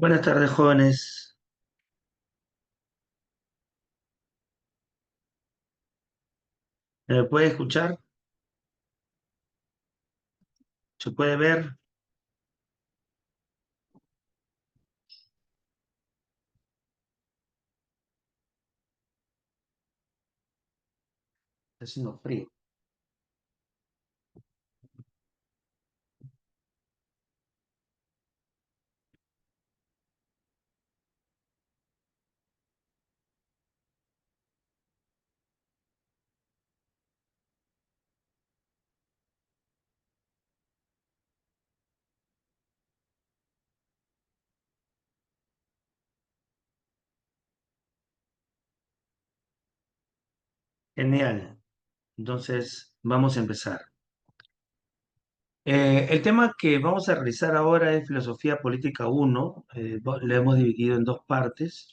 Buenas tardes, jóvenes. ¿Me puede escuchar? ¿Se puede ver? Está haciendo frío. Genial. Entonces, vamos a empezar. El tema que vamos a realizar ahora es Filosofía Política 1. Lo hemos dividido en dos partes.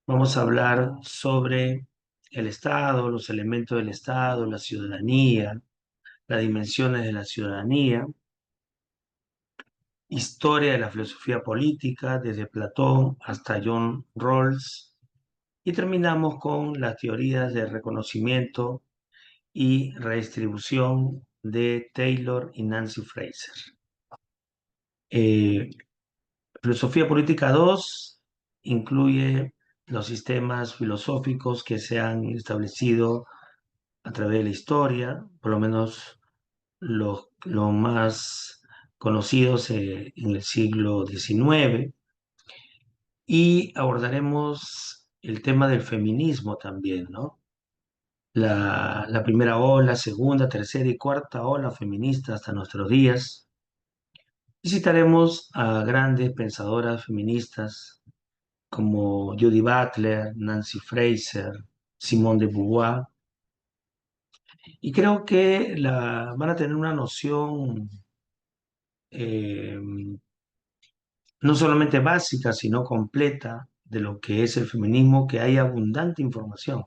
Vamos a hablar sobre el Estado, los elementos del Estado, la ciudadanía, las dimensiones de la ciudadanía, historia de la filosofía política, desde Platón hasta John Rawls. Y terminamos con las teorías de reconocimiento y redistribución de Taylor y Nancy Fraser. Eh, Filosofía Política 2 incluye los sistemas filosóficos que se han establecido a través de la historia, por lo menos los más conocidos en el siglo XIX, y abordaremos el tema del feminismo también, ¿no? La primera ola, segunda, tercera y cuarta ola feminista hasta nuestros días. Visitaremos a grandes pensadoras feministas como Judy Butler, Nancy Fraser, Simone de Beauvoir, y creo que van a tener una noción eh, no solamente básica, sino completa de lo que es el feminismo, que hay abundante información.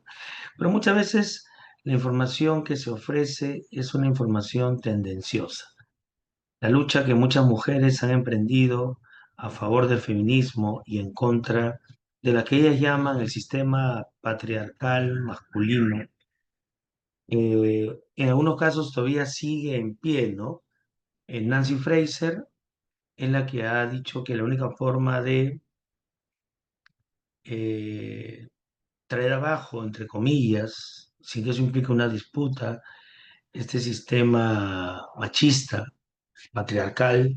Pero muchas veces la información que se ofrece es una información tendenciosa. La lucha que muchas mujeres han emprendido a favor del feminismo y en contra de la que ellas llaman el sistema patriarcal masculino, en algunos casos todavía sigue en pie, ¿no? Nancy Fraser es la que ha dicho que la única forma de eh, traer abajo, entre comillas, sin que eso implique una disputa, este sistema machista, patriarcal,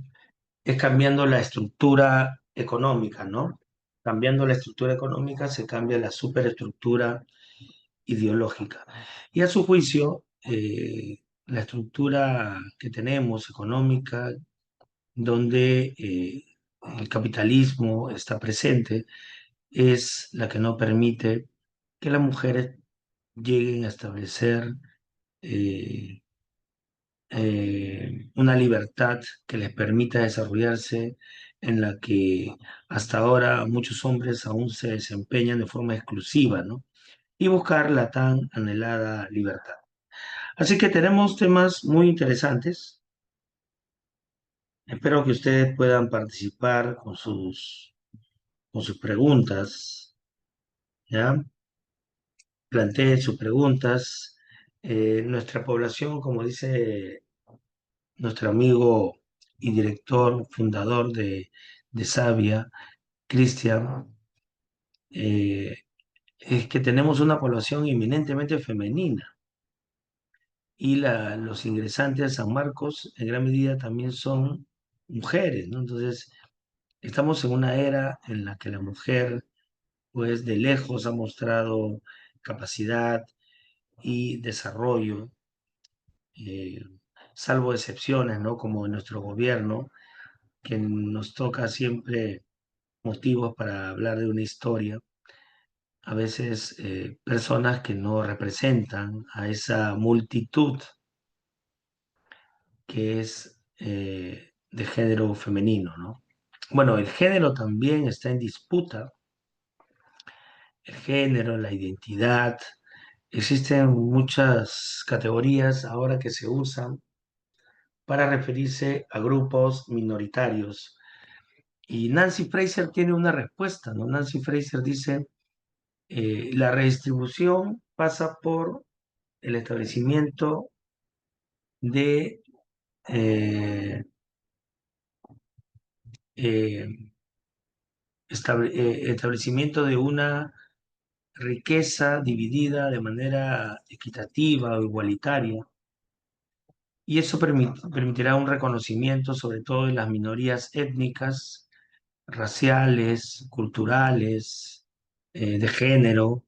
es cambiando la estructura económica, ¿no? Cambiando la estructura económica se cambia la superestructura ideológica. Y a su juicio, la estructura que tenemos económica, donde el capitalismo está presente, es la que no permite que las mujeres lleguen a establecer eh, una libertad que les permita desarrollarse, en la que hasta ahora muchos hombres aún se desempeñan de forma exclusiva, ¿no? Y buscar la tan anhelada libertad. Así que tenemos temas muy interesantes. Espero que ustedes puedan participar con sus preguntas, ¿ya? Planteen sus preguntas. Nuestra población, como dice nuestro amigo y director, fundador de Savia, Cristian, eh, es que tenemos una población eminentemente femenina y los ingresantes a San Marcos en gran medida también son mujeres, ¿no? Entonces, estamos en una era en la que la mujer, pues de lejos ha mostrado capacidad y desarrollo, eh, salvo excepciones, ¿no? Como en nuestro gobierno, que nos toca siempre motivos para hablar de una historia, a veces personas que no representan a esa multitud que es de género femenino, ¿no? Bueno, el género también está en disputa, el género, la identidad. Existen muchas categorías ahora que se usan para referirse a grupos minoritarios Y Nancy Fraser tiene una respuesta, ¿no? Nancy Fraser dice, la redistribución pasa por el establecimiento de eh, eh, establecimiento de una riqueza dividida de manera equitativa o igualitaria, y eso permitirá un reconocimiento sobre todo de las minorías étnicas, raciales, culturales, de género,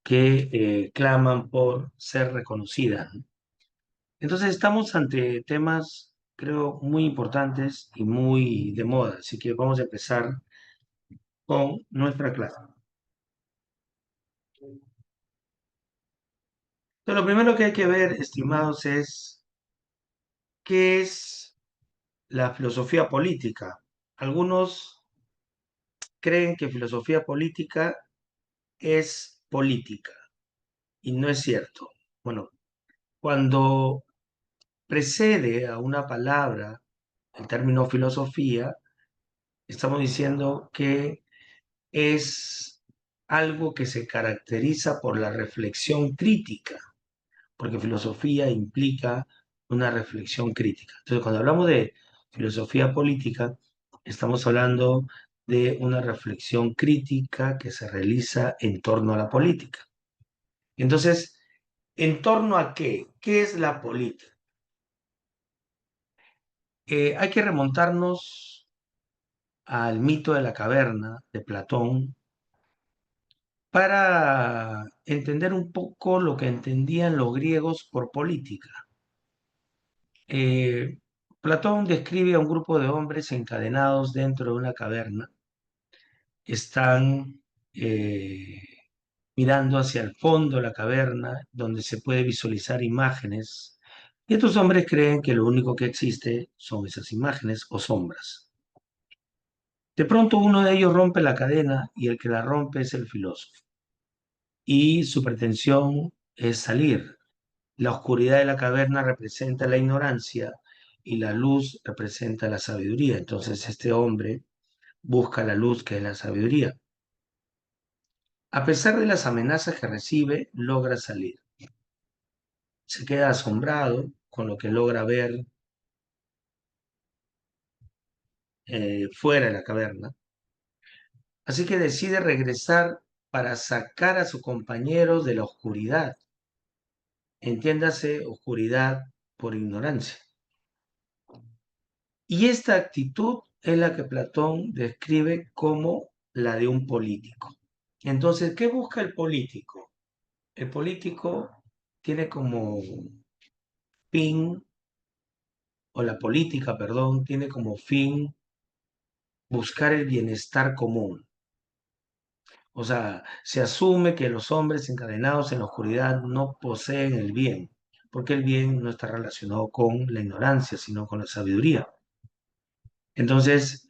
que claman por ser reconocidas, ¿no? Entonces estamos ante temas, creo, muy importantes y muy de moda, así que vamos a empezar con nuestra clase. Entonces, lo primero que hay que ver, estimados, es qué es la filosofía política. Algunos creen que filosofía política es política y no es cierto. Bueno, cuando precede a una palabra el término filosofía, estamos diciendo que es algo que se caracteriza por la reflexión crítica, porque filosofía implica una reflexión crítica. Entonces, cuando hablamos de filosofía política, estamos hablando de una reflexión crítica que se realiza en torno a la política. Entonces, ¿en torno a qué? ¿Qué es la política? Hay que remontarnos al mito de la caverna de Platón para entender un poco lo que entendían los griegos por política. Eh, Platón describe a un grupo de hombres encadenados dentro de una caverna. Están eh, mirando hacia el fondo de la caverna, donde se puede visualizar imágenes. Y estos hombres creen que lo único que existe son esas imágenes o sombras. De pronto uno de ellos rompe la cadena y el que la rompe es el filósofo. Y su pretensión es salir. La oscuridad de la caverna representa la ignorancia y la luz representa la sabiduría. Entonces este hombre busca la luz, que es la sabiduría. A pesar de las amenazas que recibe, logra salir. Se queda asombrado con lo que logra ver fuera de la caverna. Así que decide regresar para sacar a su compañero de la oscuridad. Entiéndase, oscuridad por ignorancia. Y esta actitud es la que Platón describe como la de un político. Entonces, ¿qué busca el político? El político tiene como fin, o la política, perdón, tiene como fin buscar el bienestar común. O sea, se asume que los hombres encadenados en la oscuridad no poseen el bien, porque el bien no está relacionado con la ignorancia, sino con la sabiduría. Entonces,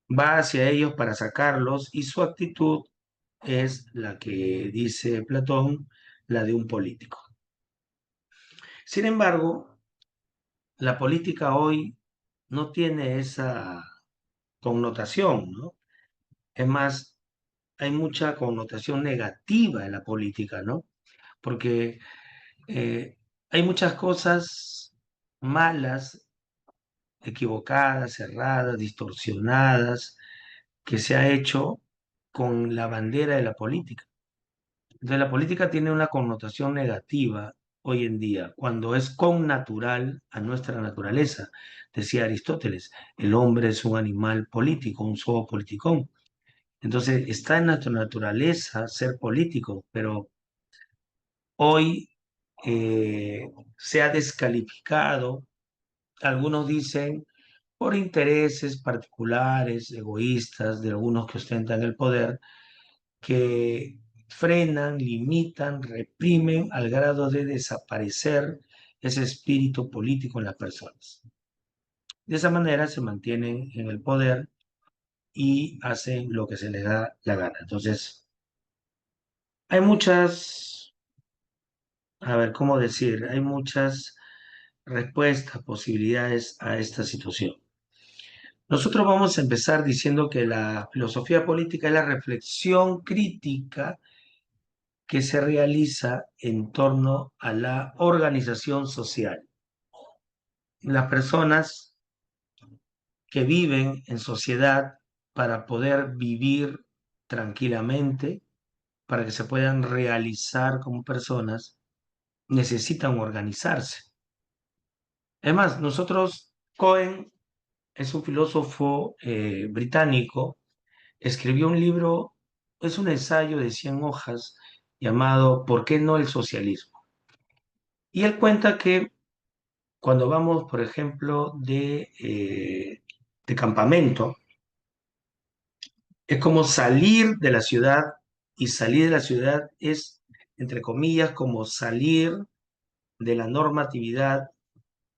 va hacia ellos para sacarlos y su actitud es la que dice Platón, la de un político. Sin embargo, la política hoy no tiene esa connotación, ¿no? Es más, hay mucha connotación negativa en la política, ¿no? Porque eh, hay muchas cosas malas, equivocadas, erradas, distorsionadas, que se ha hecho con la bandera de la política. Entonces, la política tiene una connotación negativa hoy en día, cuando es connatural a nuestra naturaleza. Decía Aristóteles, el hombre es un animal político, un zoco politicón. Entonces, está en nuestra naturaleza ser político, pero hoy se ha descalificado. Algunos dicen por intereses particulares, egoístas de algunos que ostentan el poder, que frenan, limitan, reprimen al grado de desaparecer ese espíritu político en las personas. De esa manera se mantienen en el poder y hacen lo que se les da la gana. Entonces, hay muchas, a ver, ¿cómo decir? Hay muchas respuestas, posibilidades a esta situación. Nosotros vamos a empezar diciendo que la filosofía política es la reflexión crítica que se realiza en torno a la organización social. Las personas que viven en sociedad para poder vivir tranquilamente, para que se puedan realizar como personas, necesitan organizarse. Además, Cohen es un filósofo británico, escribió un libro, es un ensayo de 100 hojas llamado ¿Por qué no el socialismo? Y él cuenta que cuando vamos, por ejemplo, de campamento, es como salir de la ciudad, y salir de la ciudad es, entre comillas, como salir de la normatividad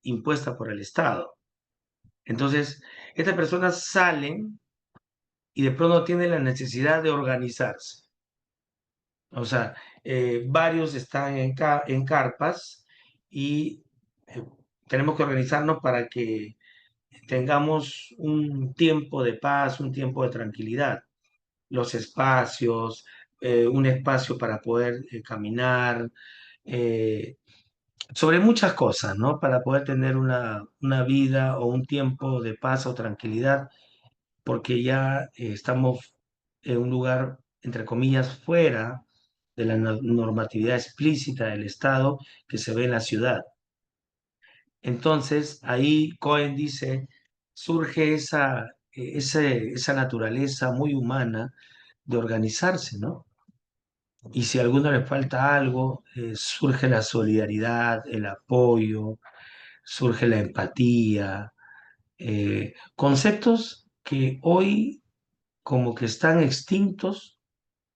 impuesta por el Estado. Entonces, estas personas salen y de pronto tienen la necesidad de organizarse. O sea, varios están en carpas y eh, tenemos que organizarnos para que tengamos un tiempo de paz, un tiempo de tranquilidad. Los espacios, un espacio para poder caminar, eh, sobre muchas cosas, ¿no? Para poder tener una vida o un tiempo de paz o tranquilidad, porque ya estamos en un lugar, entre comillas, fuera de la normatividad explícita del Estado que se ve en la ciudad. Entonces, ahí Cohen dice, surge esa naturaleza muy humana de organizarse, ¿no? Y si a alguno le falta algo, surge la solidaridad, el apoyo, surge la empatía, conceptos que hoy como que están extintos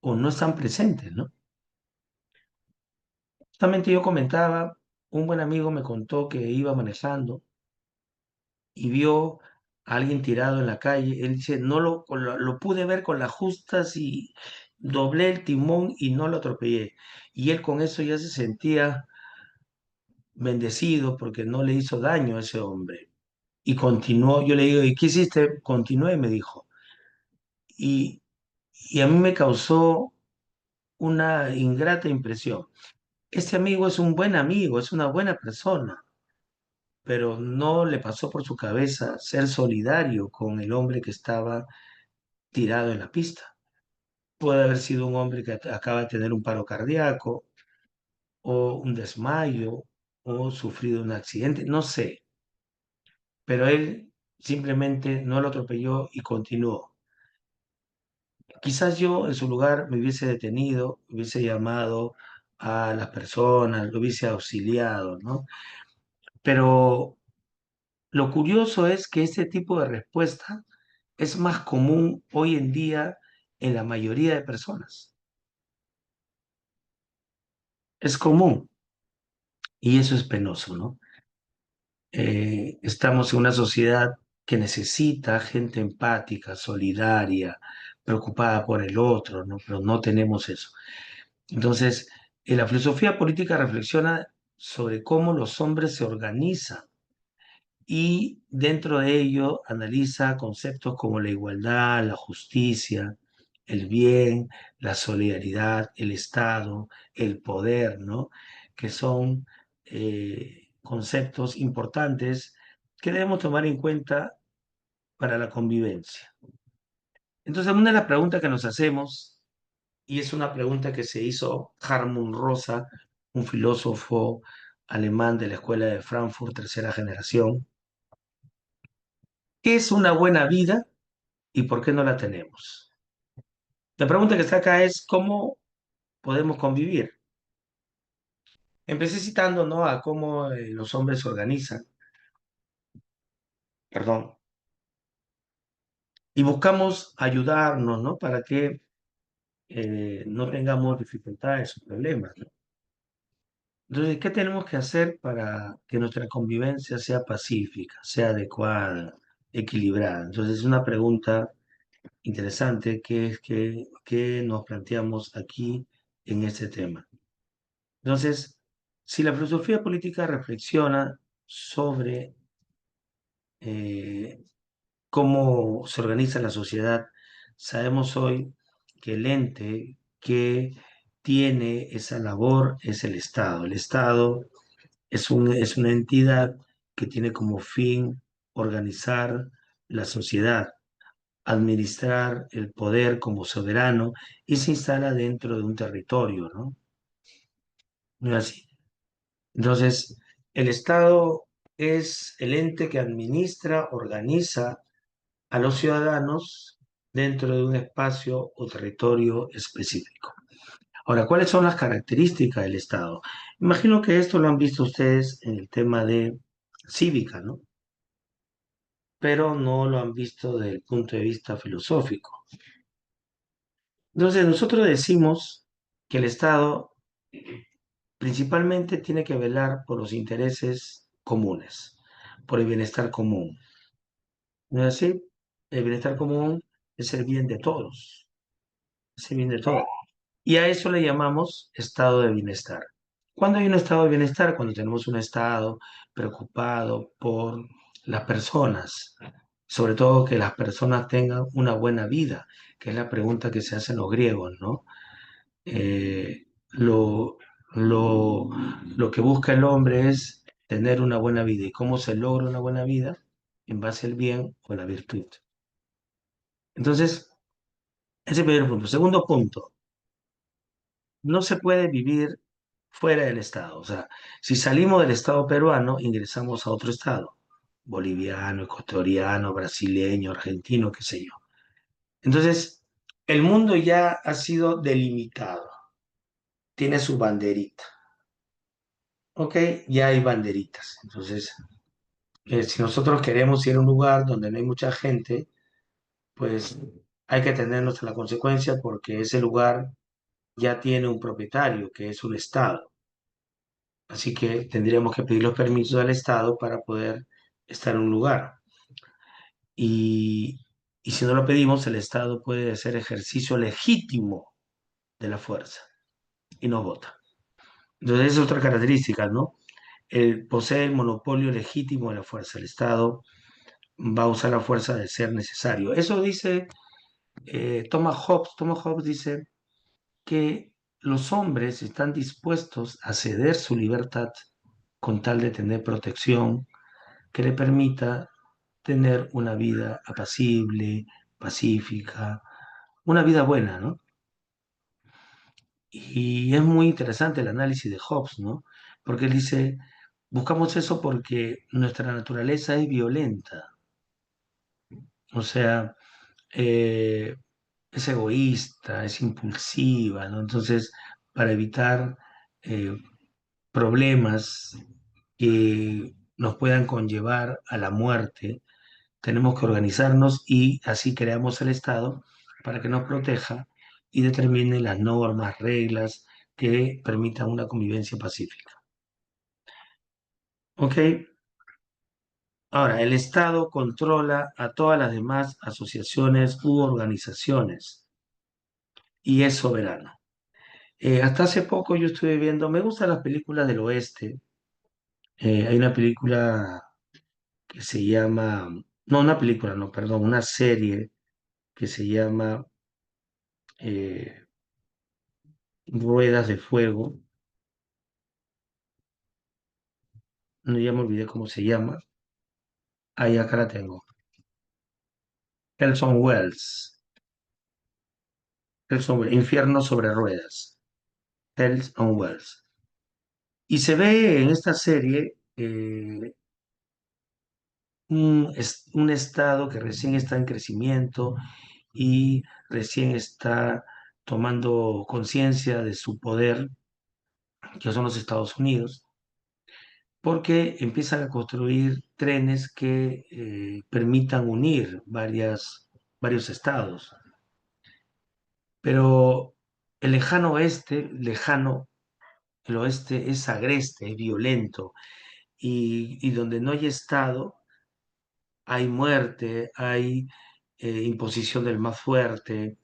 o no están presentes, ¿no? Justamente yo comentaba, un buen amigo me contó que iba manejando y vio a alguien tirado en la calle. Él dice, no lo pude ver con las justas y doblé el timón y no lo atropellé. Y él con eso ya se sentía bendecido porque no le hizo daño a ese hombre. Y continuó, yo le digo, ¿y qué hiciste? Continué, me dijo. Y, y a mí me causó una ingrata impresión. Este amigo es un buen amigo, es una buena persona, pero no le pasó por su cabeza ser solidario con el hombre que estaba tirado en la pista. Puede haber sido un hombre que acaba de tener un paro cardíaco o un desmayo o sufrido un accidente, no sé, pero él simplemente no lo atropelló y continuó. Quizás yo en su lugar me hubiese detenido, hubiese llamado a las personas, lo hubiese auxiliado, ¿no? Pero lo curioso es que este tipo de respuesta es más común hoy en día en la mayoría de personas. Es común y eso es penoso, ¿no? Estamos en una sociedad que necesita gente empática, solidaria, preocupada por el otro, ¿no? Pero no tenemos eso. Entonces, la filosofía política reflexiona sobre cómo los hombres se organizan y dentro de ello analiza conceptos como la igualdad, la justicia, el bien, la solidaridad, el Estado, el poder, ¿no? Que son conceptos importantes que debemos tomar en cuenta para la convivencia. Entonces, una de las preguntas que nos hacemos, y es una pregunta que se hizo Hartmut Rosa, un filósofo alemán de la Escuela de Frankfurt, tercera generación, ¿qué es una buena vida y por qué no la tenemos? La pregunta que está acá es ¿cómo podemos convivir? Empecé citando, ¿no? A cómo los hombres se organizan, perdón, y buscamos ayudarnos, ¿no? Para que no tengamos dificultades o problemas, ¿no? Entonces, ¿qué tenemos que hacer para que nuestra convivencia sea pacífica, sea adecuada, equilibrada? Entonces, es una pregunta interesante que nos planteamos aquí en este tema. Entonces, si la filosofía política reflexiona sobre cómo se organiza la sociedad, sabemos hoy que el ente que tiene esa labor es el Estado. El Estado es una entidad que tiene como fin organizar la sociedad, administrar el poder como soberano y se instala dentro de un territorio, ¿no? ¿No es así? Entonces, el Estado es el ente que administra, organiza a los ciudadanos dentro de un espacio o territorio específico. Ahora, ¿cuáles son las características del Estado? Imagino que esto lo han visto ustedes en el tema de cívica, ¿no? Pero no lo han visto desde el punto de vista filosófico. Entonces, nosotros decimos que el Estado principalmente tiene que velar por los intereses comunes, por el bienestar común. ¿No es así? El bienestar común es el bien de todos, es el bien de todos. Y a eso le llamamos estado de bienestar. ¿Cuándo hay un estado de bienestar? Cuando tenemos un estado preocupado por las personas, sobre todo que las personas tengan una buena vida, que es la pregunta que se hacen los griegos, ¿no? Eh, lo, lo, lo que busca el hombre es tener una buena vida. ¿Y cómo se logra una buena vida? En base al bien o la virtud. Entonces, ese primer punto. Segundo punto, no se puede vivir fuera del Estado. O sea, si salimos del Estado peruano, ingresamos a otro Estado, boliviano, ecuatoriano, brasileño, argentino, qué sé yo. Entonces, el mundo ya ha sido delimitado, tiene su banderita, ¿ok? Ya hay banderitas. Entonces, si nosotros queremos ir a un lugar donde no hay mucha gente, pues hay que tenernos a la consecuencia porque ese lugar ya tiene un propietario, que es un Estado. Así que tendríamos que pedir los permisos al Estado para poder estar en un lugar. Y, y si no lo pedimos, el Estado puede hacer ejercicio legítimo de la fuerza y no vota. Entonces, esa es otra característica, ¿no? Él posee el monopolio legítimo de la fuerza. El Estado va a usar la fuerza de ser necesario. Eso dice Thomas Hobbes. Thomas Hobbes dice que los hombres están dispuestos a ceder su libertad con tal de tener protección que le permita tener una vida apacible, pacífica, una vida buena, ¿no? Y es muy interesante el análisis de Hobbes, ¿no? Porque él dice, buscamos eso porque nuestra naturaleza es violenta, o sea, eh, es egoísta, es impulsiva, ¿no? Entonces, para evitar eh, problemas que nos puedan conllevar a la muerte, tenemos que organizarnos y así creamos el Estado para que nos proteja y determine las normas, reglas que permitan una convivencia pacífica. ¿Ok? Ahora, el Estado controla a todas las demás asociaciones u organizaciones y es soberano. Hasta hace poco yo estuve viendo, me gustan las películas del oeste. Hay una película que se llama, no, una película, no, perdón, una serie que se llama eh, Ruedas de Fuego. No, ya me olvidé cómo se llama. Ahí acá la tengo. Helson Wells. Infierno sobre ruedas. Hells on Wells. Y se ve en esta serie un estado que recién está en crecimiento y recién está tomando conciencia de su poder, que son los Estados Unidos, porque empiezan a construir trenes que permitan unir varios estados. Pero el lejano oeste, lejano, el oeste es agreste, es violento, y donde no hay Estado, hay muerte, hay imposición del más fuerte,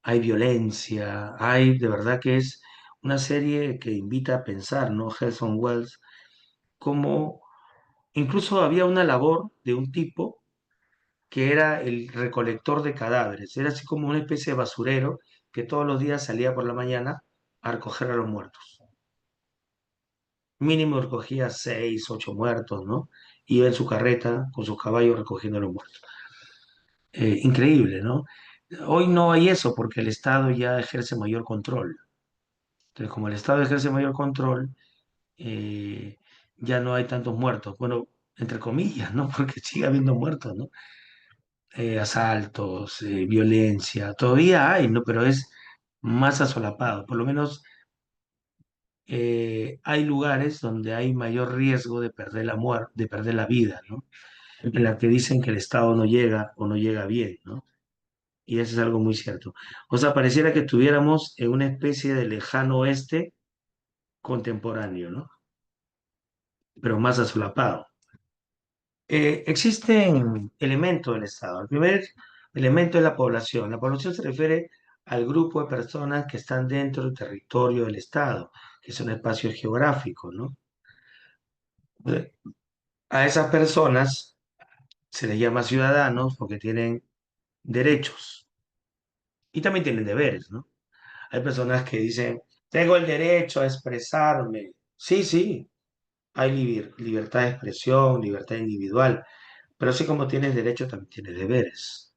hay violencia, hay, de verdad que es una serie que invita a pensar, ¿no? Helson Wells, como incluso había una labor de un tipo que era el recolector de cadáveres. Era así como una especie de basurero que todos los días salía por la mañana a recoger a los muertos. Mínimo recogía 6, 8 muertos, ¿no? Iba en su carreta con sus caballos recogiendo a los muertos. Increíble, ¿no? Hoy no hay eso porque el Estado ya ejerce mayor control. Entonces, como el Estado ejerce mayor control, eh, ya no hay tantos muertos. Bueno, entre comillas, ¿no? Porque sigue habiendo muertos, ¿no? Asaltos, violencia, todavía hay, ¿no? Pero es más asolapado. Por lo menos hay lugares donde hay mayor riesgo de perder la muerte, de perder la vida, ¿no? En la que dicen que el Estado no llega o no llega bien, ¿no? Y eso es algo muy cierto. O sea, pareciera que estuviéramos en una especie de lejano oeste contemporáneo, ¿no? Pero más asolapado. Existen elementos del Estado. El primer elemento es la población. La población se refiere al grupo de personas que están dentro del territorio del Estado, que es un espacio geográfico, ¿no? A esas personas se les llama ciudadanos porque tienen derechos y también tienen deberes, ¿no? Hay personas que dicen, tengo el derecho a expresarme. Sí, sí, hay libertad de expresión, libertad individual, pero así como tienes derecho, también tienes deberes.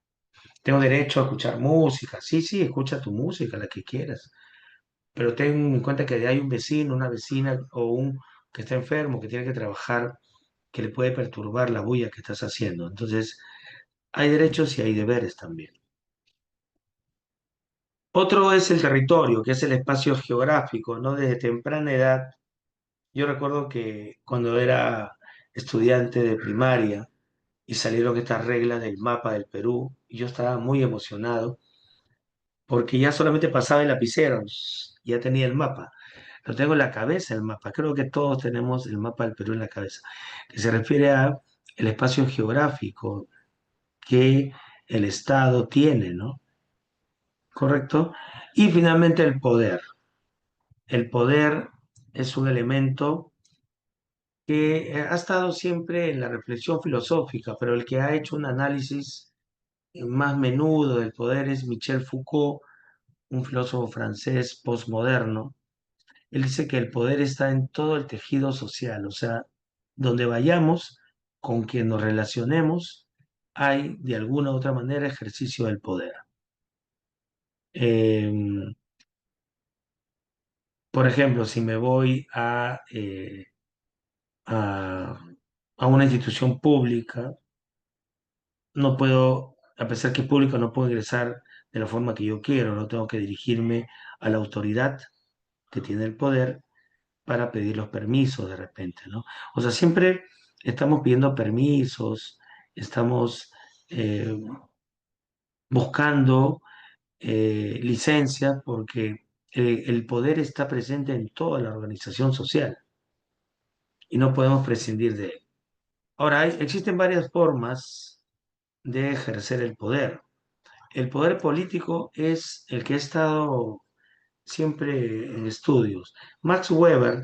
Tengo derecho a escuchar música. Sí, sí, escucha tu música, la que quieras. Pero ten en cuenta que hay un vecino, una vecina o un que está enfermo, que tiene que trabajar, que le puede perturbar la bulla que estás haciendo. Entonces, hay derechos y hay deberes también. Otro es el territorio, que es el espacio geográfico, ¿no? Desde temprana edad, yo recuerdo que cuando era estudiante de primaria y salieron estas reglas del mapa del Perú, y yo estaba muy emocionado porque ya solamente pasaba el lapicero, ya tenía el mapa. Lo tengo en la cabeza el mapa. Creo que todos tenemos el mapa del Perú en la cabeza, que se refiere a el espacio geográfico que el Estado tiene, ¿no? ¿Correcto? Y finalmente el poder. El poder es un elemento que ha estado siempre en la reflexión filosófica, pero el que ha hecho un análisis más menudo del poder es Michel Foucault, un filósofo francés postmoderno. Él dice que el poder está en todo el tejido social, o sea, donde vayamos, con quien nos relacionemos, hay de alguna u otra manera ejercicio del poder. Eh, por ejemplo, si me voy a, a una institución pública, no puedo, a pesar que es pública, no puedo ingresar de la forma que yo quiero, no tengo que dirigirme a la autoridad que tiene el poder para pedir los permisos de repente, ¿no? O sea, siempre estamos pidiendo permisos, estamos eh, buscando licencias porque el poder está presente en toda la organización social y no podemos prescindir de él. Ahora, existen varias formas de ejercer el poder. El poder político es el que ha estado siempre en estudios. Max Weber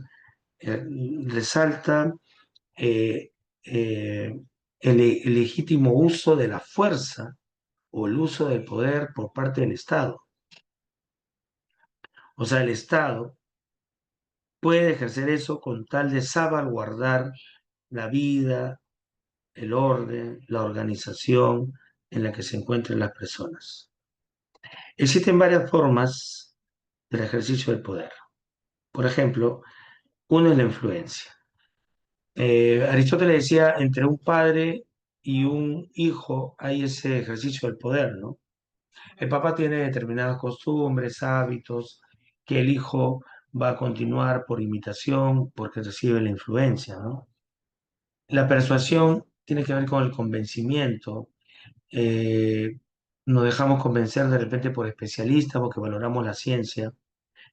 eh, resalta eh, eh, el legítimo uso de la fuerza o el uso del poder por parte del Estado. O sea, el Estado puede ejercer eso con tal de salvaguardar la vida, el orden, la organización en la que se encuentran las personas. Existen varias formas del ejercicio del poder. Por ejemplo, uno es la influencia. Aristóteles decía, entre un padre y un hijo hay ese ejercicio del poder, ¿no? El papá tiene determinadas costumbres, hábitos, que el hijo va a continuar por imitación, porque recibe la influencia, ¿no? La persuasión tiene que ver con el convencimiento. Eh, Nos dejamos convencer de repente por especialistas porque valoramos la ciencia.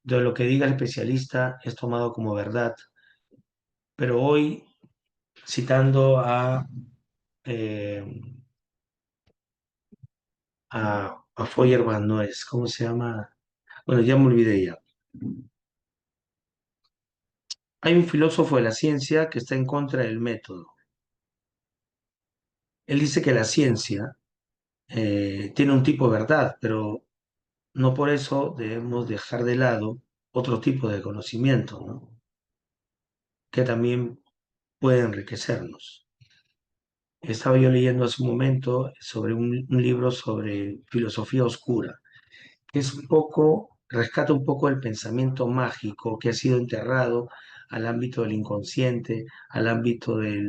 Entonces, lo que diga el especialista es tomado como verdad. Pero hoy, citando eh, a Feuerbach, no es, ¿cómo se llama? Bueno, ya me olvidé ya. Hay un filósofo de la ciencia que está en contra del método. Él dice que la ciencia tiene un tipo de verdad, pero no por eso debemos dejar de lado otro tipo de conocimiento, ¿no? Que también puede enriquecernos. Estaba yo leyendo hace un momento sobre un libro sobre filosofía oscura, que es un poco, rescata un poco el pensamiento mágico que ha sido enterrado al ámbito del inconsciente, al ámbito de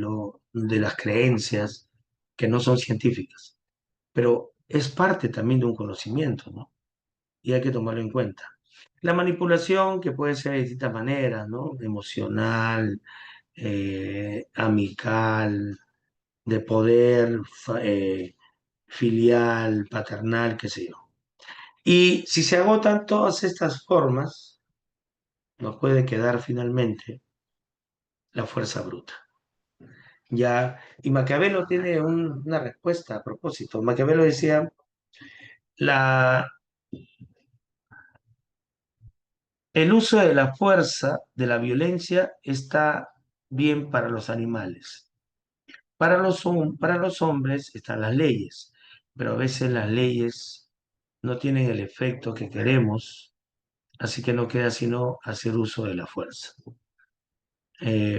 las creencias que no son científicas, pero es parte también de un conocimiento, ¿no? Y hay que tomarlo en cuenta. La manipulación, que puede ser de distintas maneras, ¿no? Emocional, amical, de poder, filial, paternal, qué sé yo. Y si se agotan todas estas formas, nos puede quedar finalmente la fuerza bruta. Ya, y Maquiavelo tiene una respuesta a propósito. Maquiavelo decía, la, el uso de la fuerza, de la violencia, está bien para los animales. Para los hombres están las leyes, pero a veces las leyes no tienen el efecto que queremos, así que no queda sino hacer uso de la fuerza.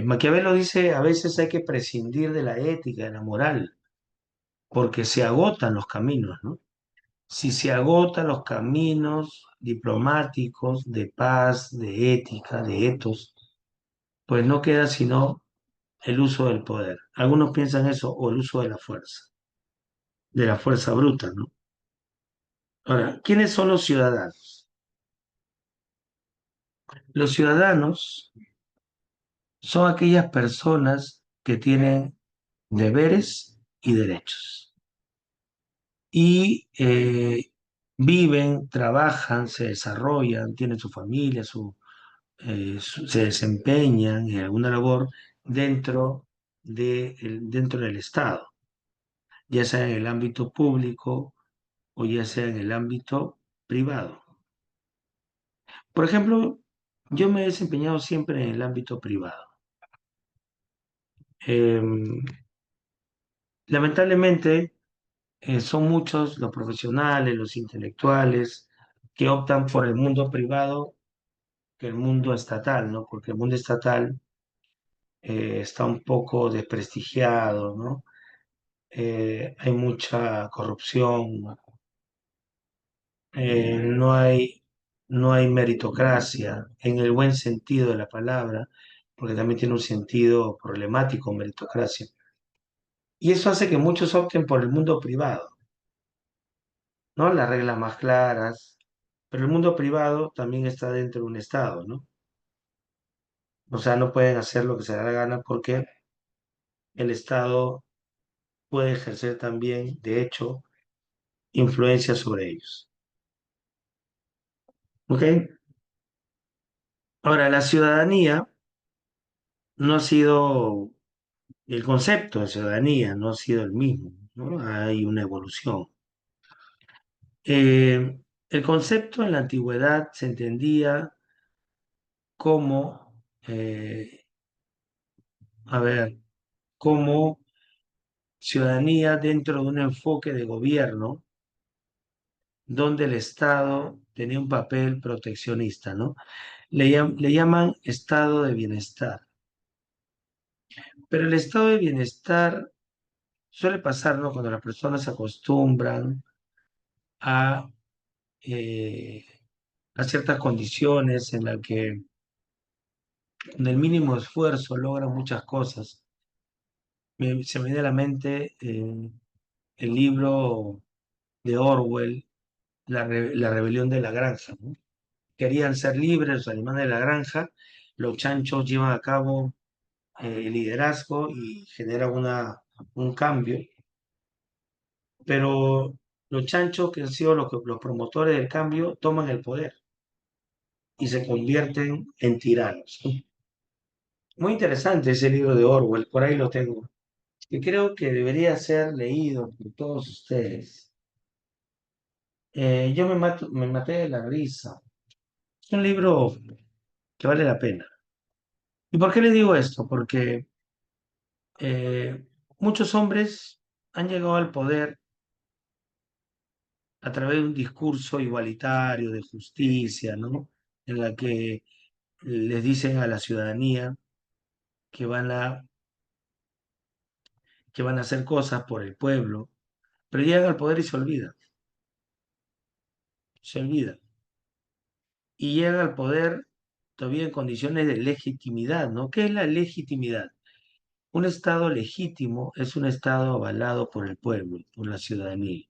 Maquiavelo dice, a veces hay que prescindir de la ética, de la moral, porque se agotan los caminos, ¿no? Si se agotan los caminos diplomáticos, de paz, de ética, de etos, pues no queda sino el uso del poder. Algunos piensan eso, o el uso de la fuerza bruta, ¿no? Ahora, ¿quiénes son los ciudadanos? Los ciudadanos son aquellas personas que tienen deberes y derechos y viven, trabajan, se desarrollan, tienen su familia, se desempeñan en alguna labor dentro dentro del Estado, ya sea en el ámbito público o ya sea en el ámbito privado. Por ejemplo, yo me he desempeñado siempre en el ámbito privado. Em, Lamentablemente, son muchos los profesionales, los intelectuales que optan por el mundo privado que el mundo estatal, ¿no? Porque el mundo estatal está un poco desprestigiado, ¿no? Hay mucha corrupción, no no hay meritocracia en el buen sentido de la palabra, porque también tiene un sentido problemático meritocracia. Y eso hace que muchos opten por el mundo privado, ¿no? Las reglas más claras, pero el mundo privado también está dentro de un Estado, ¿no? O sea, no pueden hacer lo que se da la gana porque el Estado puede ejercer también, de hecho, influencia sobre ellos. ¿Ok? Ahora, la ciudadanía no ha sido, el concepto de ciudadanía no ha sido el mismo, ¿no? Hay una evolución. El concepto en la antigüedad se entendía como, a ver, como ciudadanía dentro de un enfoque de gobierno donde el Estado tenía un papel proteccionista, ¿no? Le llaman estado de bienestar. Pero el estado de bienestar suele pasar, ¿no? Cuando las personas se acostumbran a, eh, a ciertas condiciones en las que con el mínimo esfuerzo logran muchas cosas. Se me viene a la mente el libro de Orwell, La rebelión de la granja, ¿no? Querían ser libres los animales de la granja, los chanchos llevan a cabo el liderazgo y generan un cambio, pero los chanchos que han sido los promotores del cambio toman el poder y se convierten en tiranos. Muy interesante ese libro de Orwell, por ahí lo tengo, que creo que debería ser leído por todos ustedes. Yo me maté de la risa. Es un libro que vale la pena. ¿Y por qué les digo esto? Porque muchos hombres han llegado al poder a través de un discurso igualitario de justicia, ¿no? En la que les dicen a la ciudadanía que que van a hacer cosas por el pueblo, pero llegan al poder y se olvida. Y llegan al poder todavía en condiciones de legitimidad, ¿no? ¿Qué es la legitimidad? Un Estado legítimo es un Estado avalado por el pueblo, por la ciudadanía.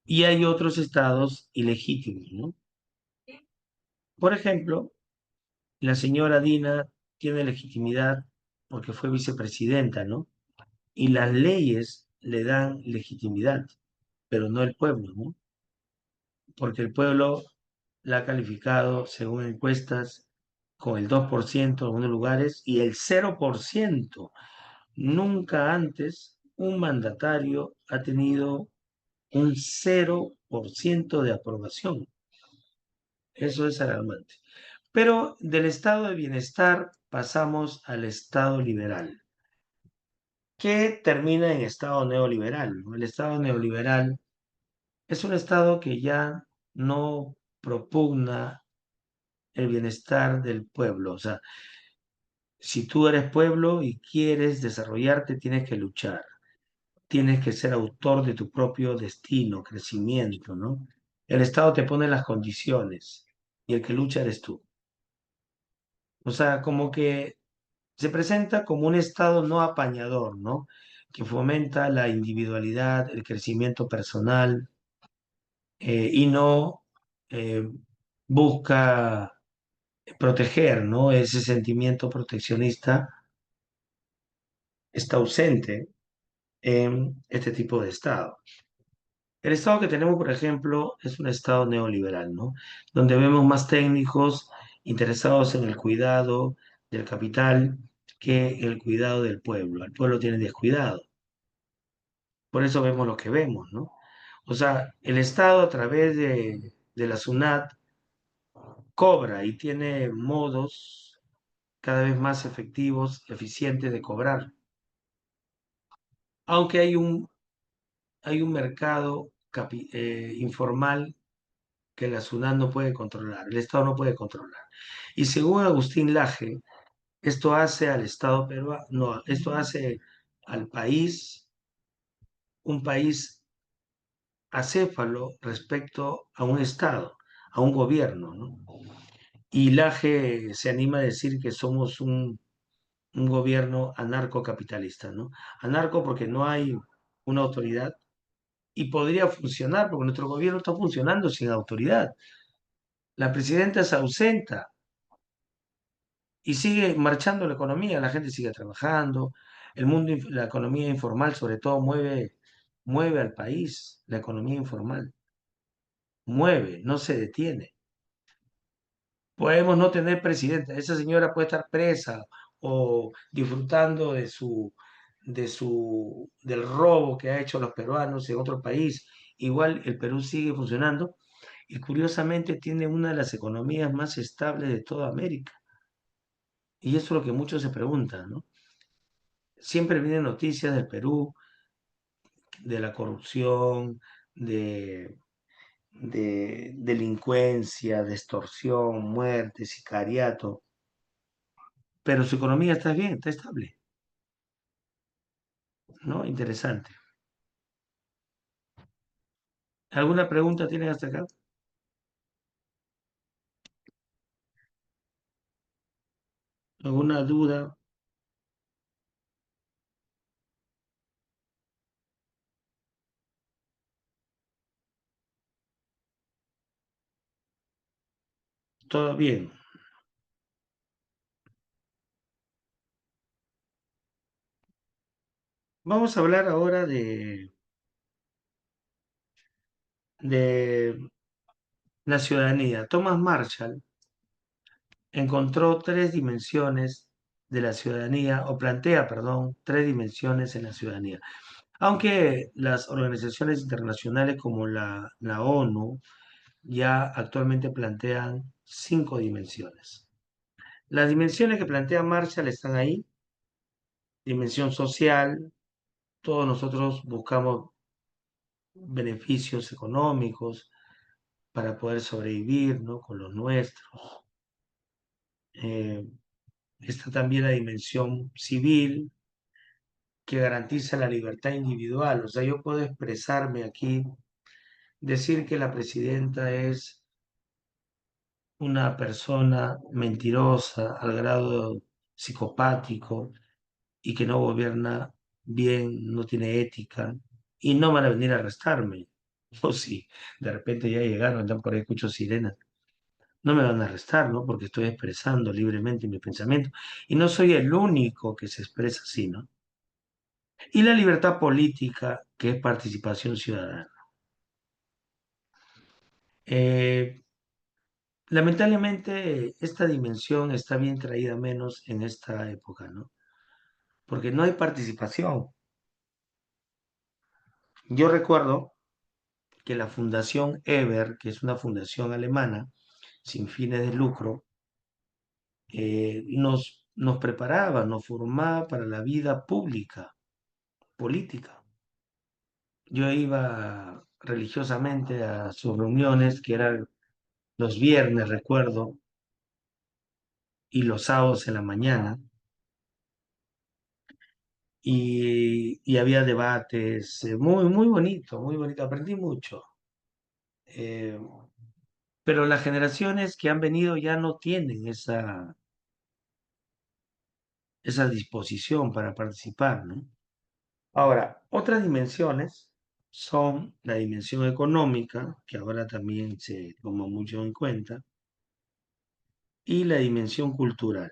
Y hay otros estados ilegítimos, ¿no? Por ejemplo, la señora Dina tiene legitimidad porque fue vicepresidenta, ¿no? Y las leyes le dan legitimidad, pero no el pueblo, ¿no? Porque el pueblo la ha calificado, según encuestas, con el 2% en algunos lugares y el 0%. Nunca antes un mandatario ha tenido un 0% de aprobación. Eso es alarmante. Pero del estado de bienestar pasamos al estado liberal, que termina en estado neoliberal, ¿no? El estado neoliberal es un estado que ya no propugna el bienestar del pueblo. O sea, si tú eres pueblo y quieres desarrollarte, tienes que luchar, tienes que ser autor de tu propio destino, crecimiento, ¿no? El Estado te pone las condiciones y el que lucha eres tú. O sea, como que se presenta como un Estado no apañador, ¿no? Que fomenta la individualidad, el crecimiento personal y no eh, busca proteger, ¿no? Ese sentimiento proteccionista está ausente en este tipo de Estado. El Estado que tenemos, por ejemplo, es un Estado neoliberal, ¿no? Donde vemos más técnicos interesados en el cuidado del capital que el cuidado del pueblo. El pueblo tiene descuidado. Por eso vemos lo que vemos, ¿no? O sea, el Estado a través de la SUNAT cobra y tiene modos cada vez más efectivos, eficientes de cobrar. Aunque hay un mercado informal que la SUNAT no puede controlar, el Estado no puede controlar. Y según Agustín Laje, esto hace al Estado peruano, no, esto hace al país un país acéfalo respecto a un Estado, a un gobierno, ¿no? Y Laje se anima a decir que somos un gobierno anarcocapitalista, ¿no? Anarco porque no hay una autoridad y podría funcionar porque nuestro gobierno está funcionando sin autoridad. La presidenta se ausenta y sigue marchando la economía, la gente sigue trabajando, la economía informal sobre todo mueve al país, la economía informal, mueve, no se detiene. Podemos no tener presidenta, esa señora puede estar presa o disfrutando del robo que ha hecho los peruanos en otro país. Igual el Perú sigue funcionando y curiosamente tiene una de las economías más estables de toda América. Y eso es lo que muchos se preguntan, ¿no? Siempre vienen noticias del Perú, de la corrupción, de delincuencia, de extorsión, muerte, sicariato, pero su economía está bien, está estable, ¿no? Interesante. ¿Alguna pregunta tienen hasta acá? ¿Alguna duda? Todo bien. Vamos a hablar ahora de la ciudadanía. Thomas Marshall encontró tres dimensiones de la ciudadanía, o plantea, perdón, tres dimensiones en la ciudadanía. Aunque las organizaciones internacionales como la ONU ya actualmente plantean cinco dimensiones. Las dimensiones que plantea Marshall están ahí. Dimensión social, todos nosotros buscamos beneficios económicos para poder sobrevivir, ¿no? Con los nuestros. Eh, Está también la dimensión civil que garantiza la libertad individual. O sea, yo puedo expresarme aquí, decir que la presidenta es una persona mentirosa al grado psicopático y que no gobierna bien, no tiene ética, y no van a venir a arrestarme. O si de repente ya llegaron, están por ahí, escucho sirenas. No me van a arrestar, ¿no? Porque estoy expresando libremente mi pensamiento. Y no soy el único que se expresa así, ¿no? Y la libertad política, que es participación ciudadana. Eh, Lamentablemente, esta dimensión está bien traída menos en esta época, ¿no? Porque no hay participación. Yo recuerdo que la Fundación Eber, que es una fundación alemana sin fines de lucro, nos preparaba, nos formaba para la vida pública, política. Yo iba religiosamente a sus reuniones, que eran los viernes, recuerdo, y los sábados en la mañana, y había debates, muy, muy bonito, aprendí mucho. Eh, pero las generaciones que han venido ya no tienen esa disposición para participar, ¿no? Ahora, otras dimensiones son la dimensión económica, que ahora también se toma mucho en cuenta, y la dimensión cultural.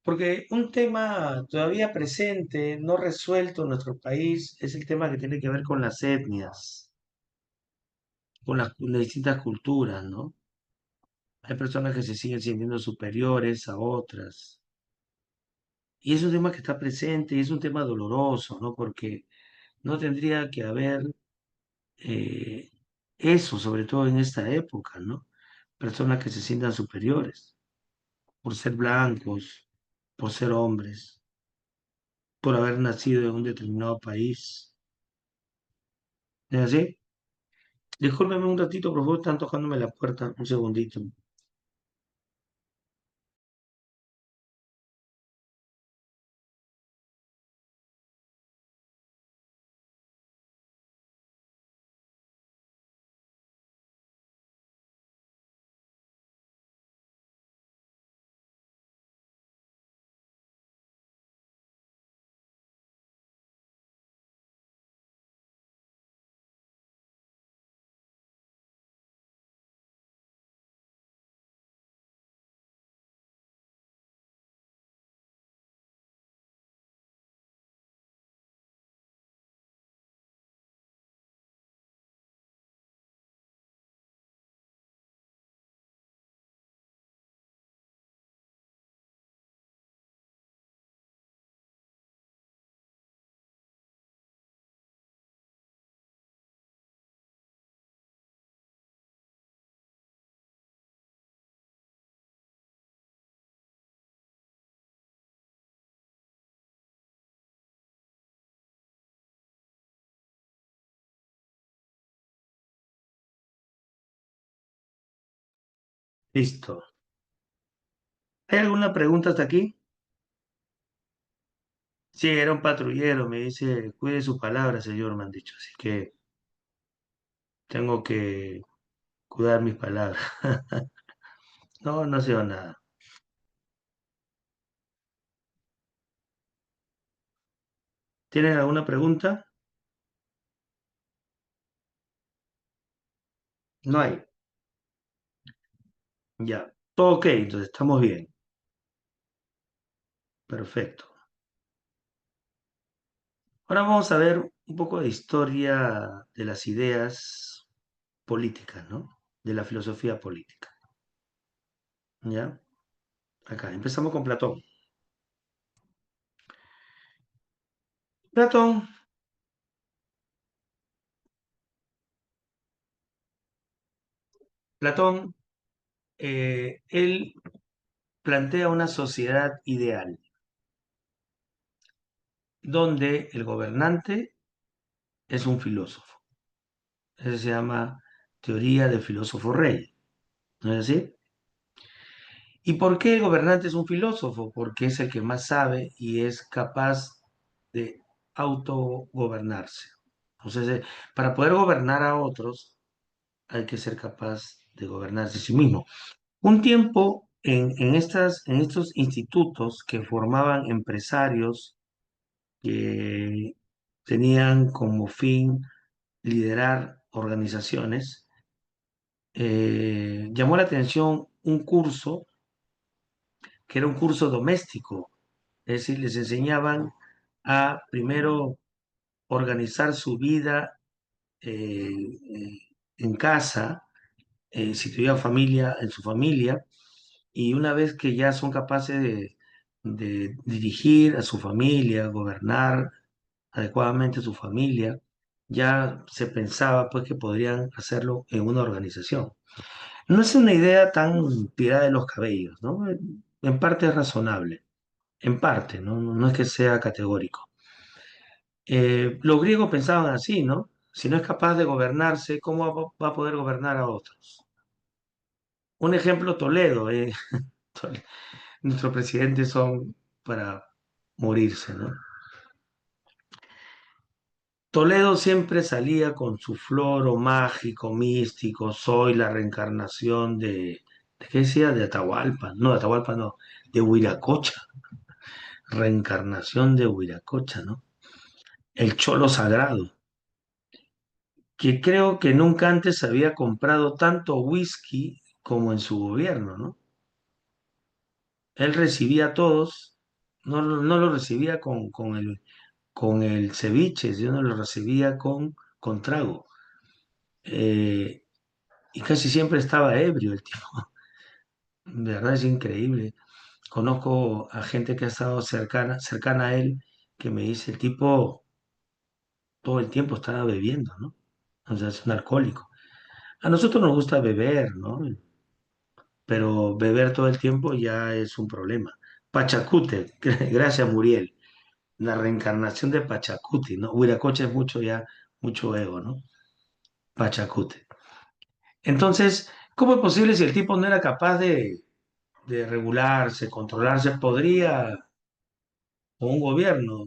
Porque un tema todavía presente, no resuelto en nuestro país, es el tema que tiene que ver con las etnias, con las distintas culturas, ¿no? Hay personas que se siguen sintiendo superiores a otras. Y es un tema que está presente y es un tema doloroso, ¿no? Porque no tendría que haber eh, eso, sobre todo en esta época, ¿no? Personas que se sientan superiores por ser blancos, por ser hombres, por haber nacido en un determinado país. ¿Es así? Discúlpeme un ratito, por favor, están tocándome la puerta. Un segundito. Listo. ¿Hay alguna pregunta hasta aquí? Sí, era un patrullero, me dice, cuide sus palabras, señor, me han dicho, así que tengo que cuidar mis palabras. No, no sé nada. ¿Tienen alguna pregunta? No hay. Ya. Todo ok, entonces estamos bien. Perfecto. Ahora vamos a ver un poco de historia de las ideas políticas, ¿no? De la filosofía política. ¿Ya? Acá, empezamos con Platón. Platón, Platón, él plantea una sociedad ideal, donde el gobernante es un filósofo. Eso se llama teoría del filósofo rey, ¿no es así? ¿Y por qué el gobernante es un filósofo? Porque es el que más sabe y es capaz de autogobernarse. Entonces, para poder gobernar a otros, hay que ser capaz de gobernarse a sí mismo. Un tiempo en estos institutos que formaban empresarios que tenían como fin liderar organizaciones, llamó la atención un curso que era un curso doméstico, es decir, les enseñaban a primero organizar su vida en casa, si tuviera familia, en su familia, y una vez que ya son capaces de dirigir a su familia, gobernar adecuadamente a su familia, ya se pensaba pues que podrían hacerlo en una organización. No es una idea tan tirada de los cabellos, ¿no? En parte es razonable, en parte, ¿no? No es que sea categórico. Los griegos pensaban así, ¿no? Si no es capaz de gobernarse, ¿cómo va a poder gobernar a otros? Un ejemplo, Toledo. Nuestros presidentes son para morirse, ¿no? Toledo siempre salía con su floro mágico, místico, soy la reencarnación ¿de qué decía? De Atahualpa. No, de Atahualpa no, de Huiracocha. Reencarnación de Huiracocha, ¿no? El cholo sagrado, que creo que nunca antes había comprado tanto whisky como en su gobierno, ¿no? Él recibía a todos, no lo recibía con el ceviche, sino lo recibía con trago. Eh, y casi siempre estaba ebrio el tipo. De verdad es increíble. Conozco a gente que ha estado cercana a él que me dice, el tipo todo el tiempo estaba bebiendo, ¿no? O sea, es un alcohólico. A nosotros nos gusta beber, ¿no? Pero beber todo el tiempo ya es un problema. Pachacute, gracias Muriel, la reencarnación de Pachacuti, ¿no? Huiracocha es mucho ya, mucho ego, ¿no? Pachacute. Entonces, ¿cómo es posible si el tipo no era capaz de regularse, controlarse? Podría con un gobierno.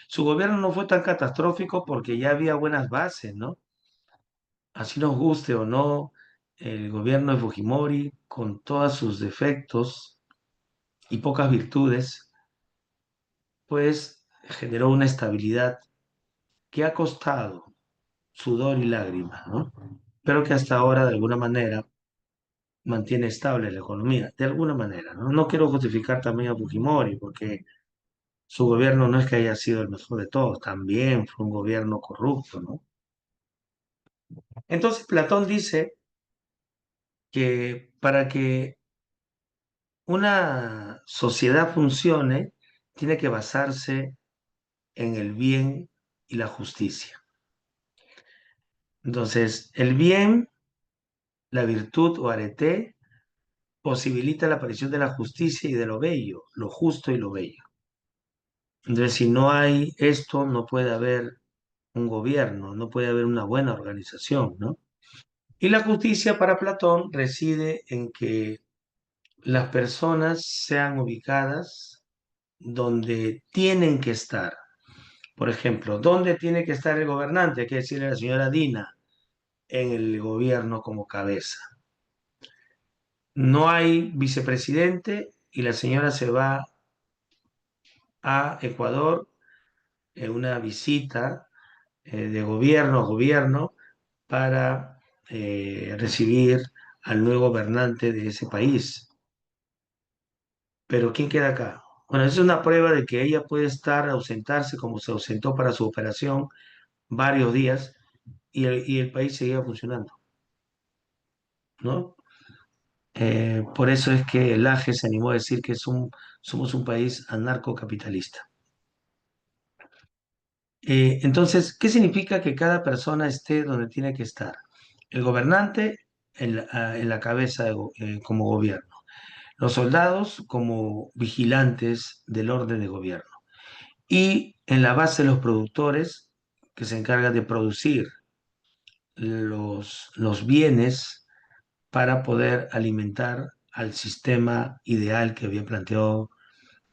Su gobierno no fue tan catastrófico porque ya había buenas bases, ¿no? Así nos guste o no, el gobierno de Fujimori, con todos sus defectos y pocas virtudes, pues generó una estabilidad que ha costado sudor y lágrimas, ¿no? Pero que hasta ahora, de alguna manera, mantiene estable la economía, de alguna manera, ¿no? No quiero justificar también a Fujimori, porque su gobierno no es que haya sido el mejor de todos, también fue un gobierno corrupto, ¿no? Entonces, Platón dice que para que una sociedad funcione, tiene que basarse en el bien y la justicia. Entonces, el bien, la virtud o arete, posibilita la aparición de la justicia y de lo bello, lo justo y lo bello. Entonces, si no hay esto, no puede haber un gobierno, no puede haber una buena organización, ¿no? Y la justicia para Platón reside en que las personas sean ubicadas donde tienen que estar. Por ejemplo, ¿dónde tiene que estar el gobernante? Hay que decirle a la señora Dina, en el gobierno como cabeza. No hay vicepresidente y la señora se va a Ecuador en una visita de gobierno a gobierno para recibir al nuevo gobernante de ese país. Pero ¿quién queda acá? Bueno, esa es una prueba de que ella puede estar, ausentarse como se ausentó para su operación varios días y el país seguía funcionando, ¿no? Por eso es que el AGE se animó a decir que somos un país anarcocapitalista. Entonces, ¿qué significa que cada persona esté donde tiene que estar? El gobernante en la cabeza como gobierno, los soldados como vigilantes del orden de gobierno y en la base los productores que se encarga de producir los bienes para poder alimentar al sistema ideal que había planteado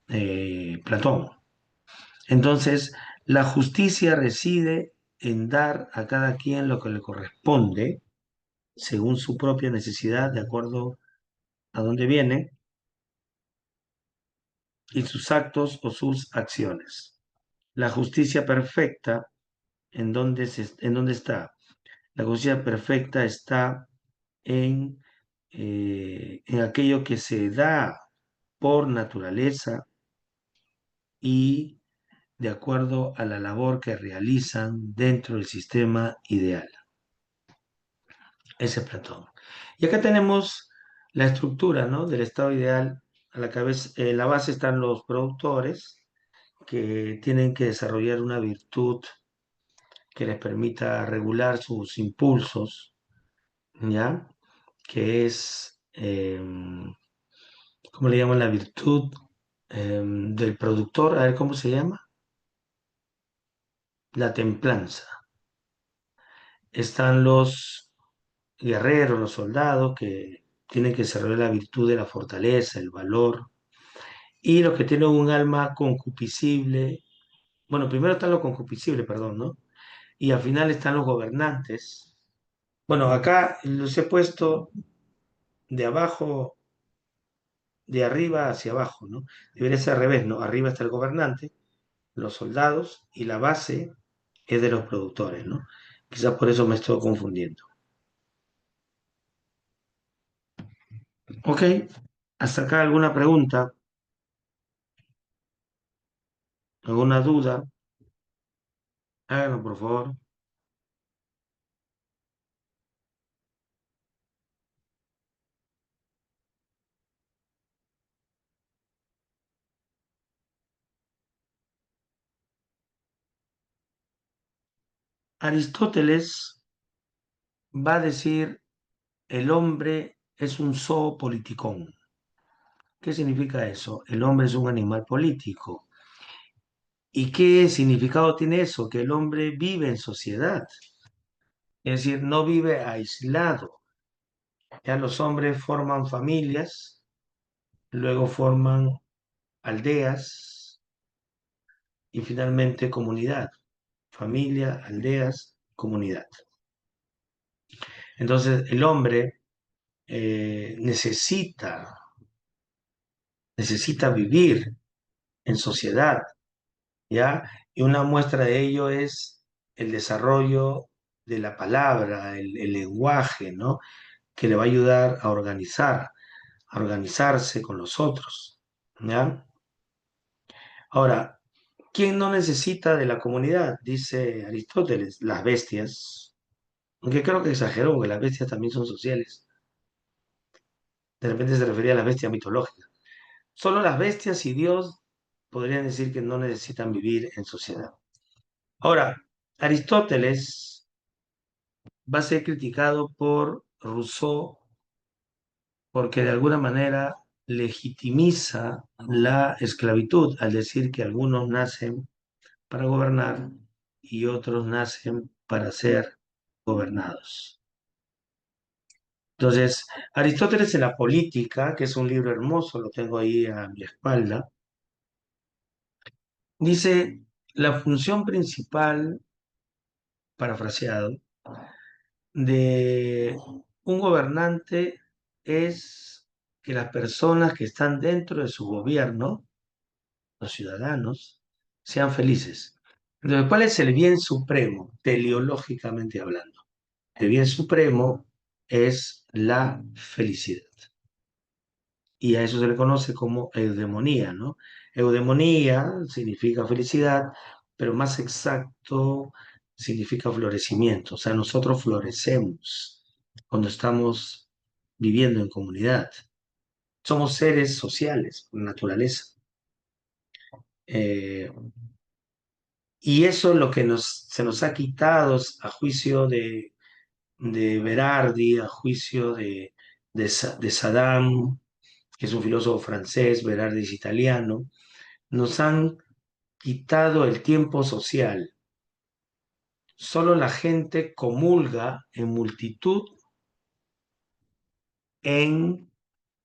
Platón. Entonces, la justicia reside en dar a cada quien lo que le corresponde, según su propia necesidad, de acuerdo a dónde viene, y sus actos o sus acciones. La justicia perfecta, ¿en dónde está? La justicia perfecta está en aquello que se da por naturaleza y de acuerdo a la labor que realizan dentro del sistema ideal. Ese es Platón. Y acá tenemos la estructura, ¿no?, del estado ideal. A la cabeza, en la base están los productores que tienen que desarrollar una virtud que les permita regular sus impulsos, ¿ya? Que es, ¿cómo le llaman la virtud del productor? A ver, ¿cómo se llama? La templanza. Están los guerreros, los soldados que tienen que desarrollar la virtud de la fortaleza, el valor, y los que tienen un alma concupiscible. Bueno, primero están los concupiscibles, perdón, ¿no? Y al final están los gobernantes. Bueno, acá los he puesto de abajo, de arriba hacia abajo, ¿no? Debería ser al revés, ¿no? Arriba está el gobernante, los soldados y la base es de los productores, ¿no? Quizás por eso me estoy confundiendo. Ok, hasta acá alguna pregunta, alguna duda, háganlo por favor. Aristóteles va a decir el hombre es un zoopoliticón. ¿Qué significa eso? El hombre es un animal político. ¿Y qué significado tiene eso? Que el hombre vive en sociedad, es decir, no vive aislado. Ya los hombres forman familias, luego forman aldeas y finalmente comunidad. Familia, aldeas, comunidad. Entonces el hombre necesita vivir en sociedad, ¿ya? Y una muestra de ello es el desarrollo de la palabra, el lenguaje, ¿no? Que le va a ayudar a organizarse con los otros, ¿ya? Ahora, ¿quién no necesita de la comunidad? Dice Aristóteles, las bestias. Aunque creo que exageró, porque las bestias también son sociales. De repente se refería a las bestias mitológicas. Solo las bestias y Dios podrían decir que no necesitan vivir en sociedad. Ahora, Aristóteles va a ser criticado por Rousseau porque de alguna manera legitimiza la esclavitud al decir que algunos nacen para gobernar y otros nacen para ser gobernados. Entonces, Aristóteles en la Política, que es un libro hermoso, lo tengo ahí a mi espalda, dice, la función principal, parafraseado, de un gobernante es que las personas que están dentro de su gobierno, los ciudadanos, sean felices. Entonces, ¿cuál es el bien supremo, teleológicamente hablando? El bien supremo es la felicidad. Y a eso se le conoce como eudemonía, ¿no? Eudemonía significa felicidad, pero más exacto significa florecimiento. O sea, nosotros florecemos cuando estamos viviendo en comunidad. Somos seres sociales por naturaleza. Eh, y eso es lo que se nos ha quitado a juicio de Berardi, a juicio de Saddam, que es un filósofo francés, Berardi es italiano, nos han quitado el tiempo social. solo la gente comulga en multitud en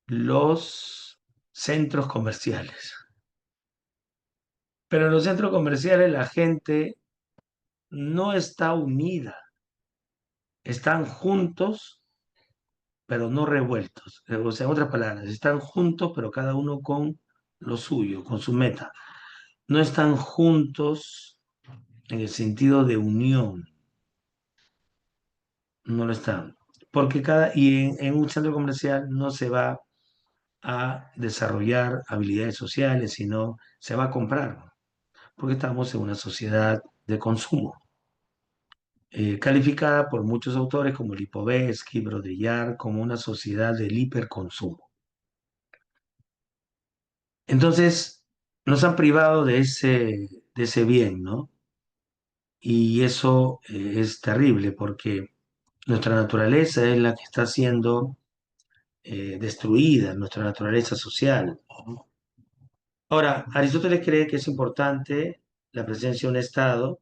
los centros comerciales. Pero en los centros comerciales la gente no está unida, están juntos, pero no revueltos. O sea, en otras palabras, están juntos, pero cada uno con lo suyo, con su meta. No están juntos en el sentido de unión, no lo están. Porque en un centro comercial no se va a desarrollar habilidades sociales, sino se va a comprar, porque estamos en una sociedad de consumo, calificada por muchos autores como Lipovetsky, Baudrillard, como una sociedad del hiperconsumo. Entonces, nos han privado de ese bien, ¿no? Y eso es terrible porque nuestra naturaleza es la que está siendo destruida, nuestra naturaleza social, ¿no? Ahora, Aristóteles cree que es importante la presencia de un Estado,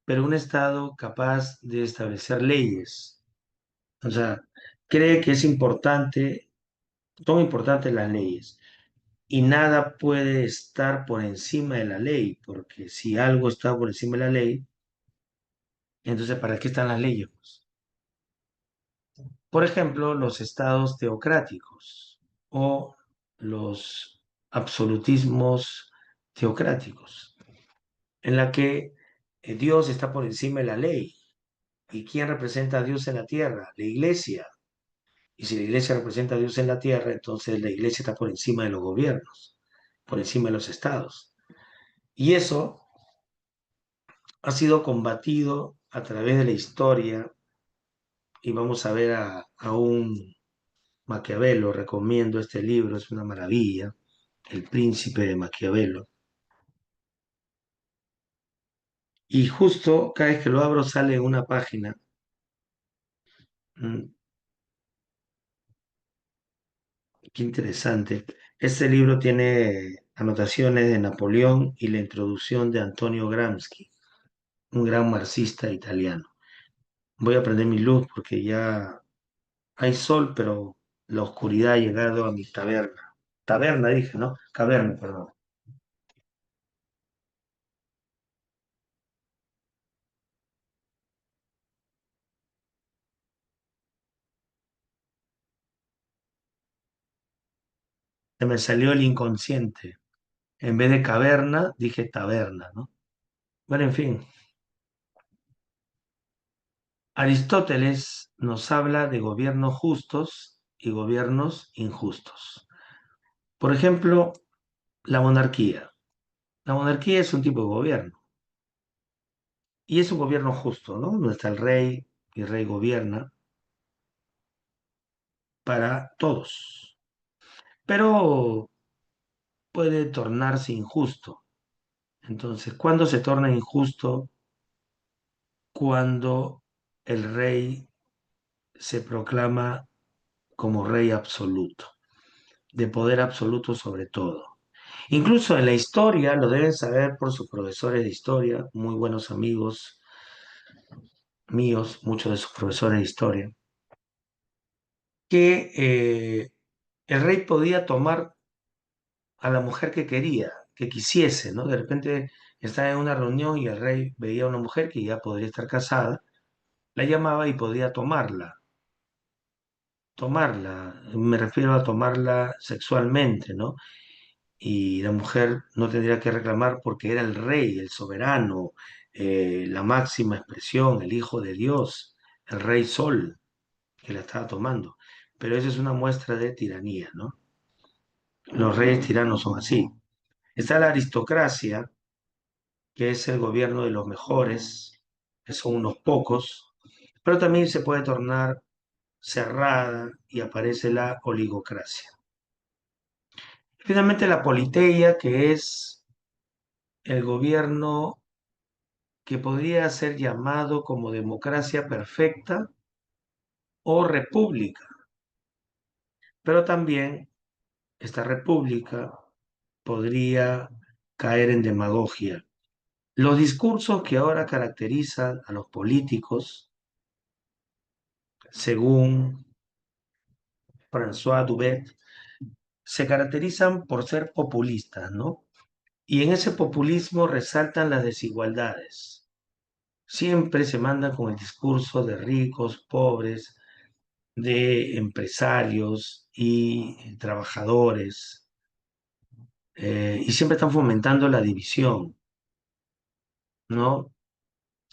pero un Estado capaz de establecer leyes. O sea, cree que son importantes las leyes y nada puede estar por encima de la ley, porque si algo está por encima de la ley, entonces ¿para qué están las leyes, pues? Por ejemplo, los estados teocráticos o los absolutismos teocráticos, en la que Dios está por encima de la ley. ¿Y quién representa a Dios en la tierra? La iglesia. Y si la iglesia representa a Dios en la tierra, entonces la iglesia está por encima de los gobiernos, por encima de los estados. Y eso ha sido combatido a través de la historia y vamos a ver a un Maquiavelo, recomiendo este libro, es una maravilla, El Príncipe de Maquiavelo. Y justo cada vez que lo abro sale una página. Mm, qué interesante. Este libro tiene anotaciones de Napoleón y la introducción de Antonio Gramsci, un gran marxista italiano. Voy a prender mi luz porque ya hay sol, pero la oscuridad ha llegado a mi taberna. Taberna dije, ¿no? Caverna, perdón. Se me salió el inconsciente. En vez de caverna, dije taberna, ¿no? Bueno, en fin, Aristóteles nos habla de gobiernos justos y gobiernos injustos. Por ejemplo, la monarquía. La monarquía es un tipo de gobierno y es un gobierno justo, ¿no? Donde está el rey y el rey gobierna para todos, pero puede tornarse injusto. Entonces, ¿cuándo se torna injusto? Cuando el rey se proclama como rey absoluto, de poder absoluto sobre todo. Incluso en la historia, lo deben saber por sus profesores de historia, muy buenos amigos míos, muchos de sus profesores de historia, que el rey podía tomar a la mujer que quería, que quisiese, ¿no? De repente estaba en una reunión y el rey veía a una mujer que ya podría estar casada, la llamaba y podía tomarla, me refiero a tomarla sexualmente, ¿no? Y la mujer no tendría que reclamar porque era el rey, el soberano, la máxima expresión, el hijo de Dios, el rey Sol, que la estaba tomando. Pero eso es una muestra de tiranía, ¿no? Los reyes tiranos son así. Está la aristocracia, que es el gobierno de los mejores, que son unos pocos, pero también se puede tornar cerrada y aparece la oligocracia. Finalmente la politeia, que es el gobierno que podría ser llamado como democracia perfecta o república, pero también esta república podría caer en demagogia. Los discursos que ahora caracterizan a los políticos, según François Dubet, se caracterizan por ser populistas, ¿no? Y en ese populismo resaltan las desigualdades. Siempre se mandan con el discurso de ricos, pobres, de empresarios y trabajadores, y siempre están fomentando la división, ¿no?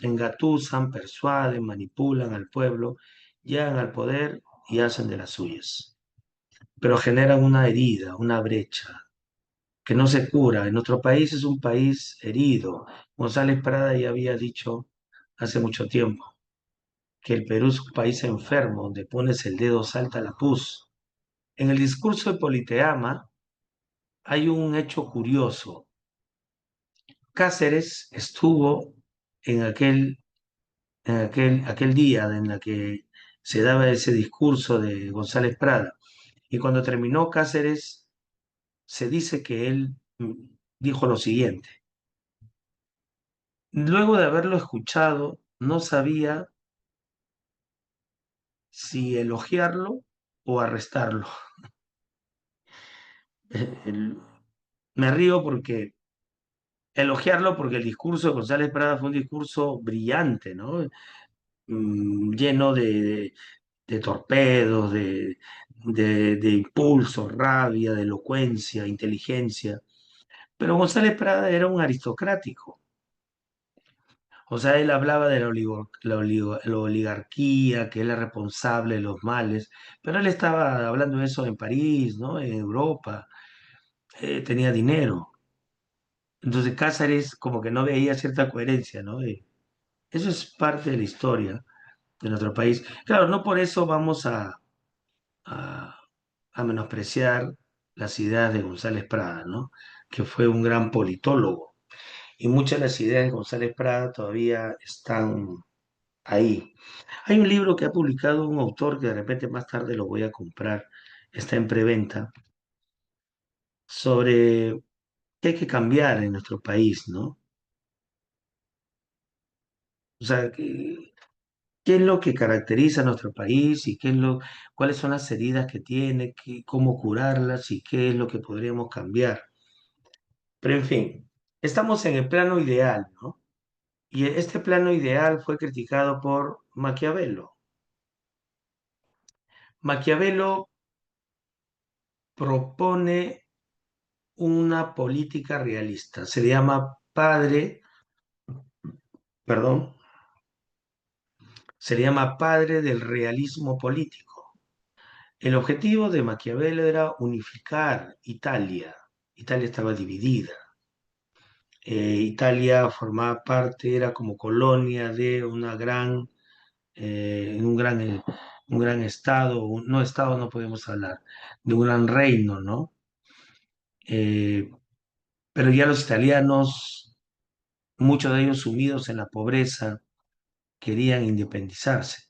Engatusan, persuaden, manipulan al pueblo, llegan al poder y hacen de las suyas. Pero generan una herida, una brecha que no se cura. En nuestro país es un país herido. González Prada ya había dicho hace mucho tiempo que el Perú es un país enfermo, donde pones el dedo salta la pus. En el discurso de Politeama hay un hecho curioso. Cáceres estuvo en aquel día en la que se daba ese discurso de González Prada. Y cuando terminó Cáceres, se dice que él dijo lo siguiente. Luego de haberlo escuchado, no sabía si elogiarlo o arrestarlo. El- Me río porque elogiarlo porque el discurso de González Prada fue un discurso brillante, ¿no? Lleno de torpedos, de impulso, rabia, de elocuencia, inteligencia. Pero González Prada era un aristocrático. O sea, él hablaba de la oligarquía, que él es responsable de los males, pero él estaba hablando de eso en París, ¿no? En Europa, tenía dinero. Entonces Cáceres como que no veía cierta coherencia, ¿no? Eso es parte de la historia de nuestro país. Claro, no por eso vamos a, a menospreciar las ideas de González Prada, ¿no? Que fue un gran politólogo. Y muchas de las ideas de González Prada todavía están ahí. Hay un libro que ha publicado un autor que de repente más tarde lo voy a comprar, está en preventa, sobre qué hay que cambiar en nuestro país, ¿no? O sea, qué es lo que caracteriza a nuestro país y cuáles son las heridas que tiene, cómo curarlas y qué es lo que podríamos cambiar. Pero en fin, estamos en el plano ideal, ¿no? Y este plano ideal fue criticado por Maquiavelo. Maquiavelo propone una política realista. Se le llama perdón, se le llama padre del realismo político. El objetivo de Maquiavelo era unificar Italia. Italia estaba dividida. Italia formaba parte, era como colonia de un gran estado, no estado no podemos hablar, de un gran reino, ¿no? Eh, pero ya los italianos, muchos de ellos sumidos en la pobreza, querían independizarse.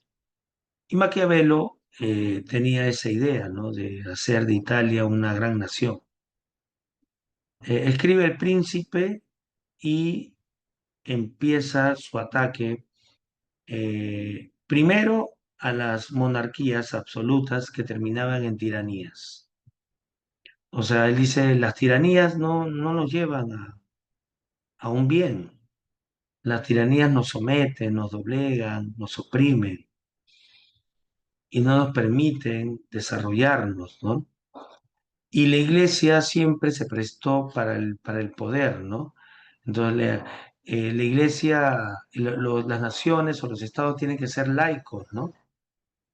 Y Maquiavelo tenía esa idea, ¿no? De hacer de Italia una gran nación. Escribe El Príncipe y empieza su ataque primero a las monarquías absolutas que terminaban en tiranías. O sea, él dice, las tiranías no nos llevan a un bien. Las tiranías nos someten, nos doblegan, nos oprimen y no nos permiten desarrollarnos, ¿no? Y la iglesia siempre se prestó para el poder, ¿no? Entonces, la iglesia, las naciones o los estados tienen que ser laicos, ¿no?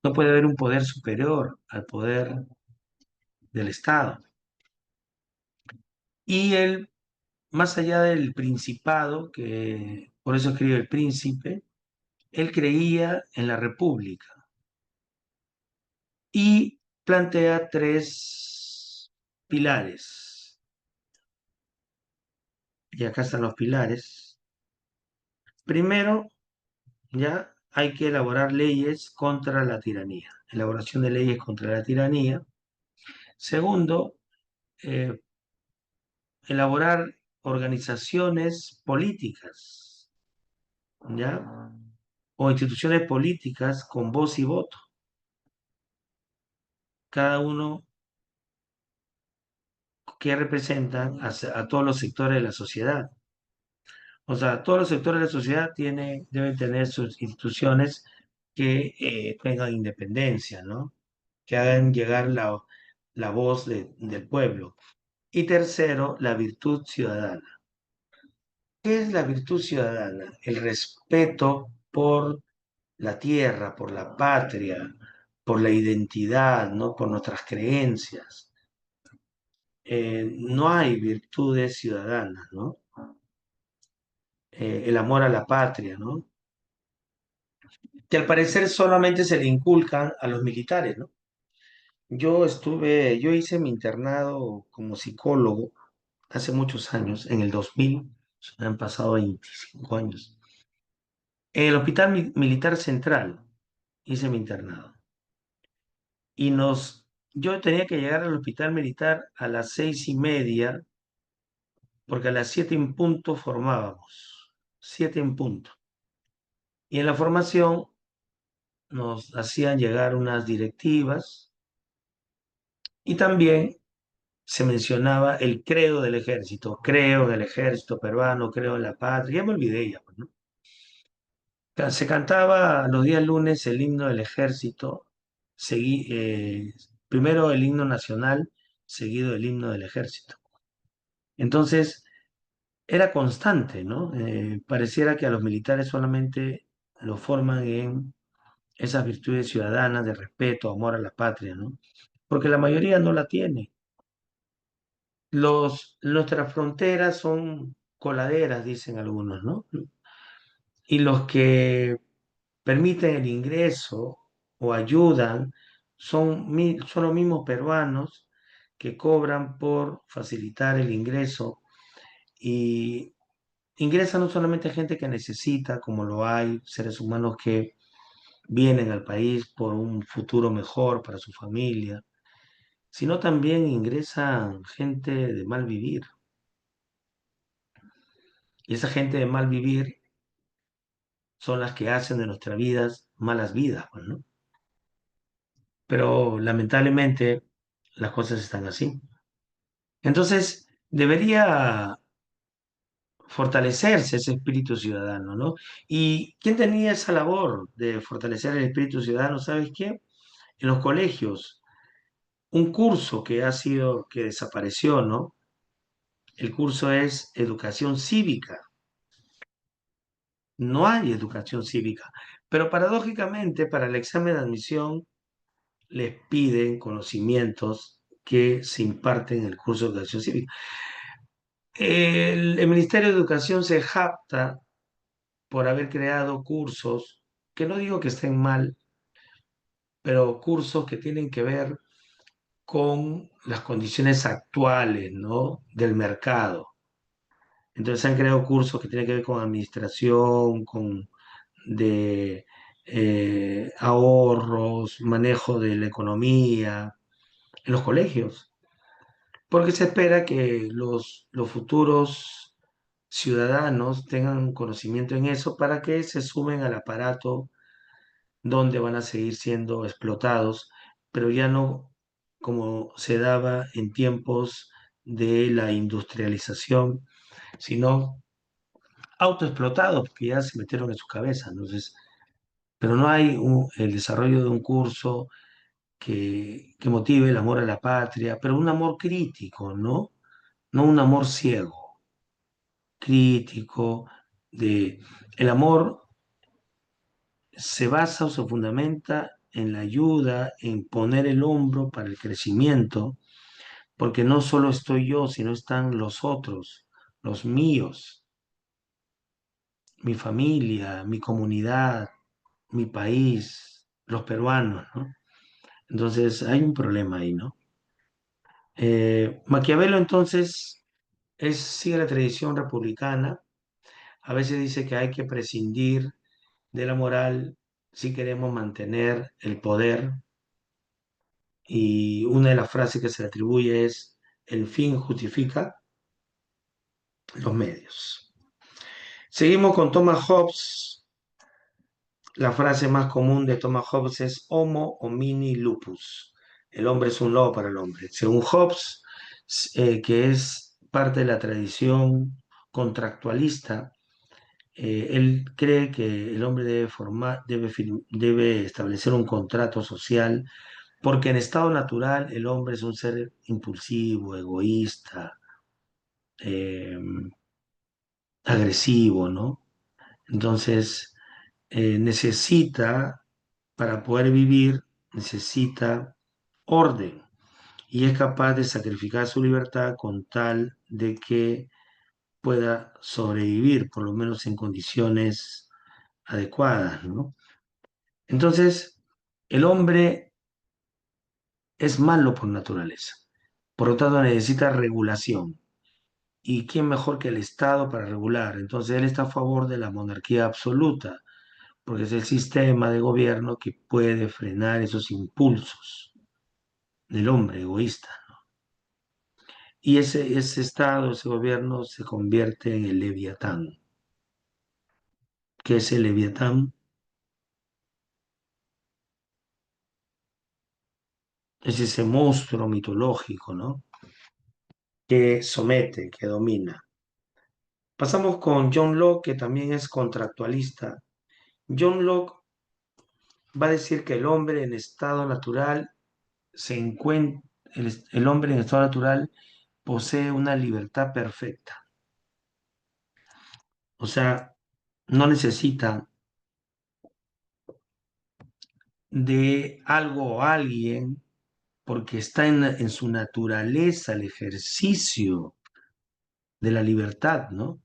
No puede haber un poder superior al poder del Estado. Y él, más allá del principado, que por eso escribe El Príncipe, él creía en la república y plantea tres pilares. Y acá están los pilares. Primero, ya hay que elaborar leyes contra la tiranía. Elaboración de leyes contra la tiranía. Segundo, eh, elaborar organizaciones políticas, ¿ya? O instituciones políticas con voz y voto, cada uno que representan a todos los sectores de la sociedad. O sea, todos los sectores de la sociedad deben tener sus instituciones que tengan independencia, ¿no? Que hagan llegar la voz del pueblo. Y tercero, la virtud ciudadana. ¿Qué es la virtud ciudadana? El respeto por la tierra, por la patria, por la identidad, ¿no? Por nuestras creencias. No hay virtudes ciudadanas, ¿no? El amor a la patria, ¿no? Que al parecer solamente se le inculcan a los militares, ¿no? Yo hice mi internado como psicólogo hace muchos años, en el 2000, han pasado 25 años. En el Hospital Militar Central hice mi internado. Y yo tenía que llegar al hospital militar a las 6:30, porque a las 7 en punto formábamos. 7 en punto. Y en la formación nos hacían llegar unas directivas y también se mencionaba el credo del ejército. Creo en el ejército peruano, creo en la patria. Ya me olvidé ya, pues, ¿no? Se cantaba los días lunes el himno del ejército, primero el himno nacional, seguido del himno del ejército. Entonces, era constante, ¿no? Pareciera que a los militares solamente lo forman en esas virtudes ciudadanas de respeto, amor a la patria, ¿no? Porque la mayoría no la tiene. Nuestras fronteras son coladeras, dicen algunos, ¿no? Y los que permiten el ingreso o ayudan son los mismos peruanos que cobran por facilitar el ingreso, y ingresan no solamente gente que necesita, como lo hay, seres humanos que vienen al país por un futuro mejor para su familia, sino también ingresan gente de mal vivir. Y esa gente de mal vivir son las que hacen de nuestras vidas malas vidas, pues, ¿no? Pero lamentablemente las cosas están así. Entonces, debería fortalecerse ese espíritu ciudadano, ¿no? ¿Y quién tenía esa labor de fortalecer el espíritu ciudadano? ¿Sabes qué? En los colegios, un curso que desapareció, ¿no? El curso es educación cívica. No hay educación cívica. Pero paradójicamente, para el examen de admisión, les piden conocimientos que se imparten en el curso de educación cívica. El Ministerio de Educación se jacta por haber creado cursos, que no digo que estén mal, pero cursos que tienen que ver con las condiciones actuales, ¿no? Del mercado. Entonces se han creado cursos que tienen que ver con administración, de ahorros, manejo de la economía en los colegios, porque se espera que los futuros ciudadanos tengan conocimiento en eso para que se sumen al aparato donde van a seguir siendo explotados, pero ya no como se daba en tiempos de la industrialización, sino autoexplotados, porque ya se metieron en su cabeza. Entonces, pero no hay el desarrollo de un curso que motive el amor a la patria, pero un amor crítico, ¿no? No un amor ciego, crítico, el amor se basa o se fundamenta en la ayuda, en poner el hombro para el crecimiento, porque no solo estoy yo, sino están los otros, los míos, mi familia, mi comunidad, mi país, los peruanos, ¿no? Entonces hay un problema ahí, ¿no? Maquiavelo entonces sigue la tradición republicana. A veces dice que hay que prescindir de la moral si queremos mantener el poder, y una de las frases que se le atribuye es: el fin justifica los medios. Seguimos con Thomas Hobbes. La frase más común de Thomas Hobbes es Homo homini lupus. El hombre es un lobo para el hombre. Según Hobbes, que es parte de la tradición contractualista, él cree que el hombre debe establecer un contrato social, porque en estado natural el hombre es un ser impulsivo, egoísta, eh, agresivo, ¿no? Entonces, para poder vivir, necesita orden y es capaz de sacrificar su libertad con tal de que pueda sobrevivir, por lo menos en condiciones adecuadas, ¿no? Entonces, el hombre es malo por naturaleza, por lo tanto necesita regulación. ¿Y quién mejor que el Estado para regular? Entonces, él está a favor de la monarquía absoluta, porque es el sistema de gobierno que puede frenar esos impulsos del hombre egoísta. Y ese Estado, ese gobierno se convierte en el Leviatán. ¿Qué es el Leviatán? Es ese monstruo mitológico, ¿no? Que somete, que domina. Pasamos con John Locke, que también es contractualista. John Locke va a decir que el hombre en estado natural se encuentra, el hombre en estado natural posee una libertad perfecta. O sea, no necesita de algo o alguien porque está en su naturaleza el ejercicio de la libertad, ¿no?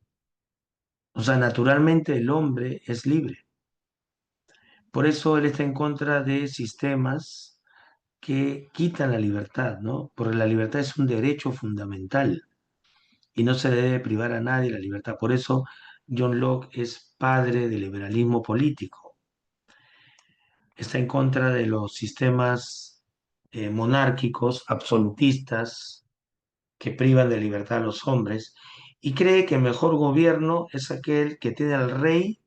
O sea, naturalmente el hombre es libre. Por eso él está en contra de sistemas que quitan la libertad, ¿no? Porque la libertad es un derecho fundamental y no se le debe privar a nadie la libertad. Por eso John Locke es padre del liberalismo político. Está en contra de los sistemas monárquicos, absolutistas, que privan de libertad a los hombres, y cree que el mejor gobierno es aquel que tiene al rey,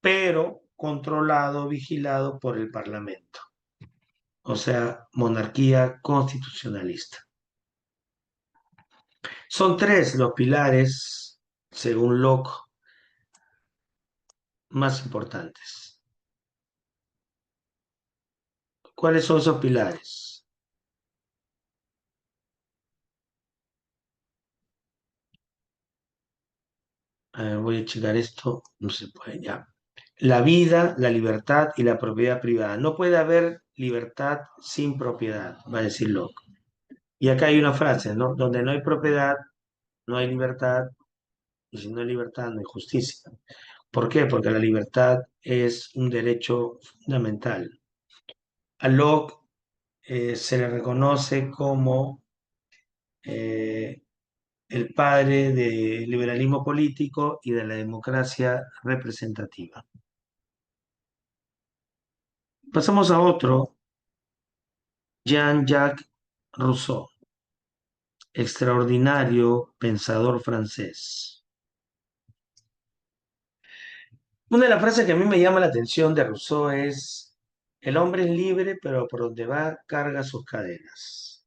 pero controlado, vigilado por el parlamento. O sea, monarquía constitucionalista. Son tres los pilares, según Locke, más importantes. ¿Cuáles son esos pilares? A ver, voy a checar esto, no se puede ya. La vida, la libertad y la propiedad privada. No puede haber libertad sin propiedad, va a decir Locke. Y acá hay una frase, ¿no? Donde no hay propiedad, no hay libertad, y si no hay libertad, no hay justicia. ¿Por qué? Porque la libertad es un derecho fundamental. A Locke se le reconoce como eh, el padre del liberalismo político y de la democracia representativa. Pasamos a otro, Jean-Jacques Rousseau, extraordinario pensador francés. Una de las frases que a mí me llama la atención de Rousseau es, el hombre es libre, pero por donde va carga sus cadenas.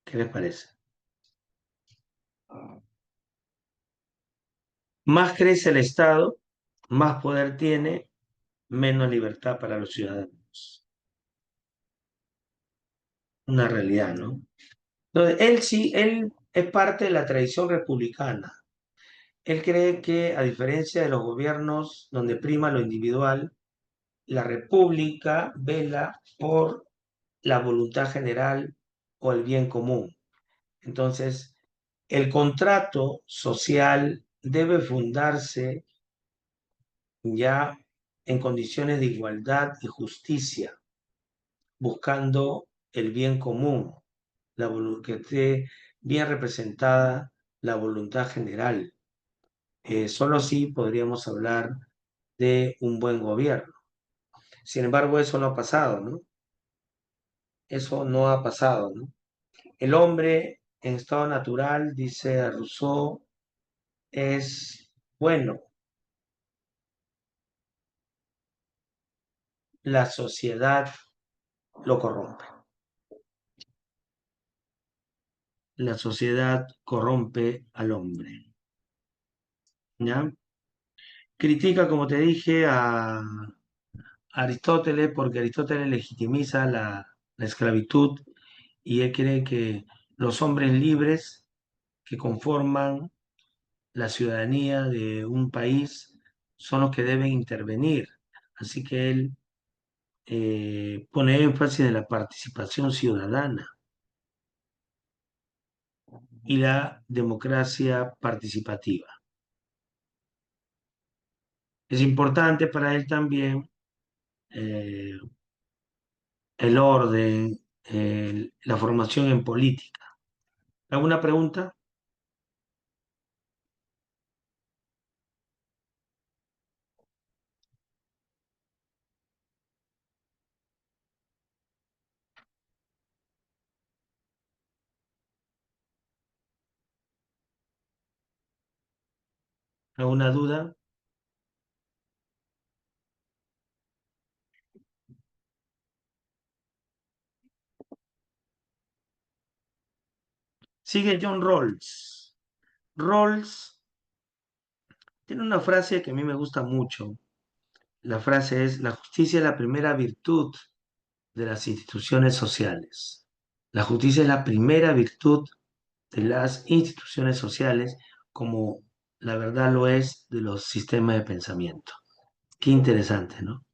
¿Qué les parece? Más crece el Estado, más poder tiene, menos libertad para los ciudadanos. Una realidad, ¿no? Entonces, él sí, él es parte de la tradición republicana. Él cree que, a diferencia de los gobiernos donde prima lo individual, la república vela por la voluntad general o el bien común. Entonces, el contrato social debe fundarse ya en condiciones de igualdad y justicia, buscando el bien común, que esté bien representada la voluntad general. Solo así podríamos hablar de un buen gobierno. Sin embargo, eso no ha pasado, ¿no? Eso no ha pasado, ¿no? El hombre en estado natural, dice Rousseau, es bueno. La sociedad lo corrompe. La sociedad corrompe al hombre. ¿Ya? Critica, como te dije, a Aristóteles porque Aristóteles legitimiza la esclavitud y él cree que los hombres libres que conforman la ciudadanía de un país son los que deben intervenir. Así que él pone énfasis en la participación ciudadana y la democracia participativa. Es importante para él también eh, el orden, la formación en política. ¿Alguna pregunta? ¿Alguna duda? Sigue John Rawls. Rawls tiene una frase que a mí me gusta mucho. La frase es, la justicia es la primera virtud de las instituciones sociales. La justicia es la primera virtud de las instituciones sociales, como la verdad lo es de los sistemas de pensamiento. Qué interesante, ¿no?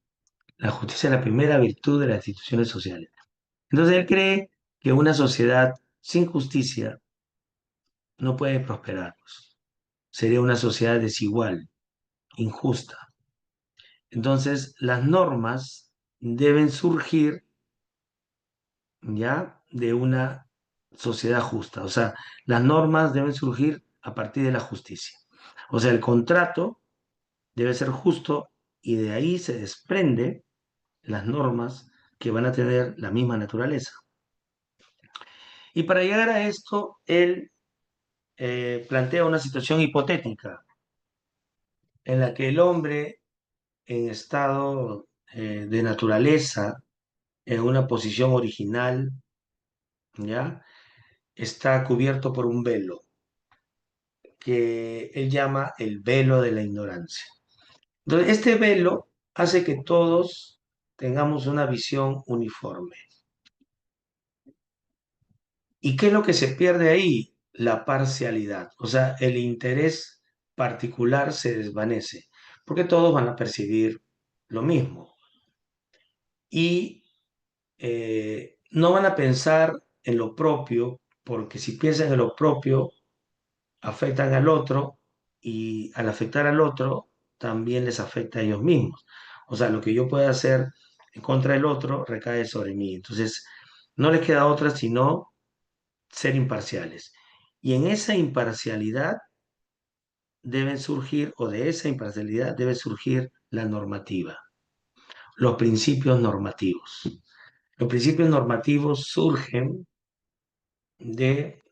La justicia es la primera virtud de las instituciones sociales. Entonces él cree que una sociedad sin justicia no puede prosperar, pues. Sería una sociedad desigual, injusta. Entonces las normas deben surgir ya de una sociedad justa. O sea, las normas deben surgir a partir de la justicia. O sea, el contrato debe ser justo y de ahí se desprende las normas que van a tener la misma naturaleza. Y para llegar a esto, él plantea una situación hipotética en la que el hombre en estado de naturaleza, en una posición original, ¿ya? Está cubierto por un velo que él llama el velo de la ignorancia. Entonces, este velo hace que todos tengamos una visión uniforme. ¿Y qué es lo que se pierde ahí? La parcialidad, o sea, el interés particular se desvanece, porque todos van a percibir lo mismo y no van a pensar en lo propio, porque si piensan en lo propio, afectan al otro y al afectar al otro, también les afecta a ellos mismos. O sea, lo que yo pueda hacer en contra del otro recae sobre mí. Entonces, no les queda otra sino ser imparciales. Y en esa imparcialidad deben surgir, o de esa imparcialidad debe surgir la normativa, los principios normativos. Los principios normativos surgen de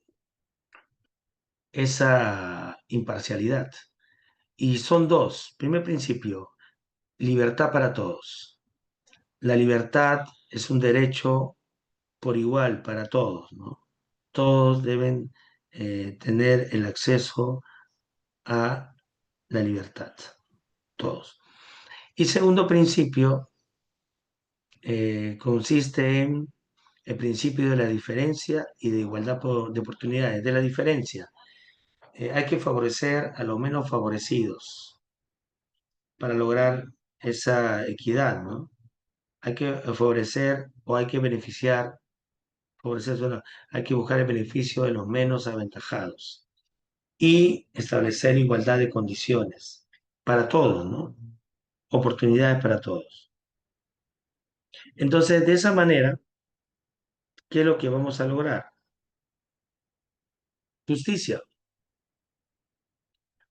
esa imparcialidad. Y son dos. Primer principio, libertad para todos. La libertad es un derecho por igual para todos, ¿no? Todos deben tener el acceso a la libertad, todos. Y segundo principio consiste en el principio de la diferencia y de igualdad de oportunidades. De la diferencia, hay que favorecer a los menos favorecidos para lograr esa equidad, ¿no? Hay que favorecer o hay que beneficiar, favorecer, bueno, hay que buscar el beneficio de los menos aventajados y establecer igualdad de condiciones para todos, ¿no? Oportunidades para todos. Entonces, de esa manera, ¿qué es lo que vamos a lograr? Justicia.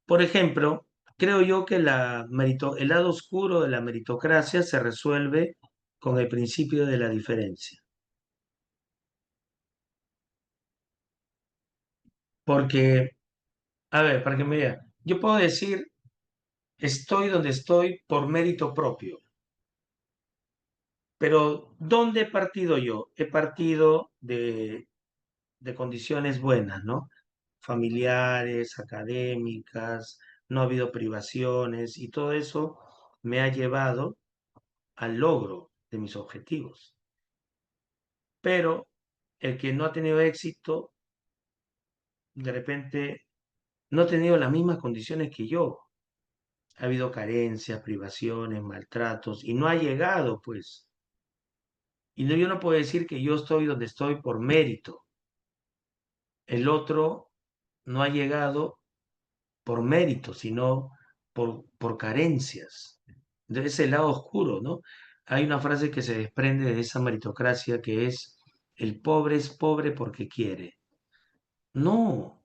Por ejemplo, creo yo que el lado oscuro de la meritocracia se resuelve con el principio de la diferencia. Porque, a ver, para que me vean, Yo puedo decir, estoy donde estoy por mérito propio, pero ¿dónde he partido yo? He partido de condiciones buenas, ¿no? Familiares, académicas, no ha habido privaciones y todo eso me ha llevado al logro de mis objetivos. Pero el que no ha tenido éxito, de repente, no ha tenido las mismas condiciones que yo. Ha habido carencias, privaciones, maltratos y no ha llegado, pues. Y no, yo no puedo decir que yo estoy donde estoy por mérito. El otro no ha llegado por mérito, sino por carencias. De ese lado oscuro, ¿no? Hay una frase que se desprende de esa meritocracia que es, el pobre es pobre porque quiere. No,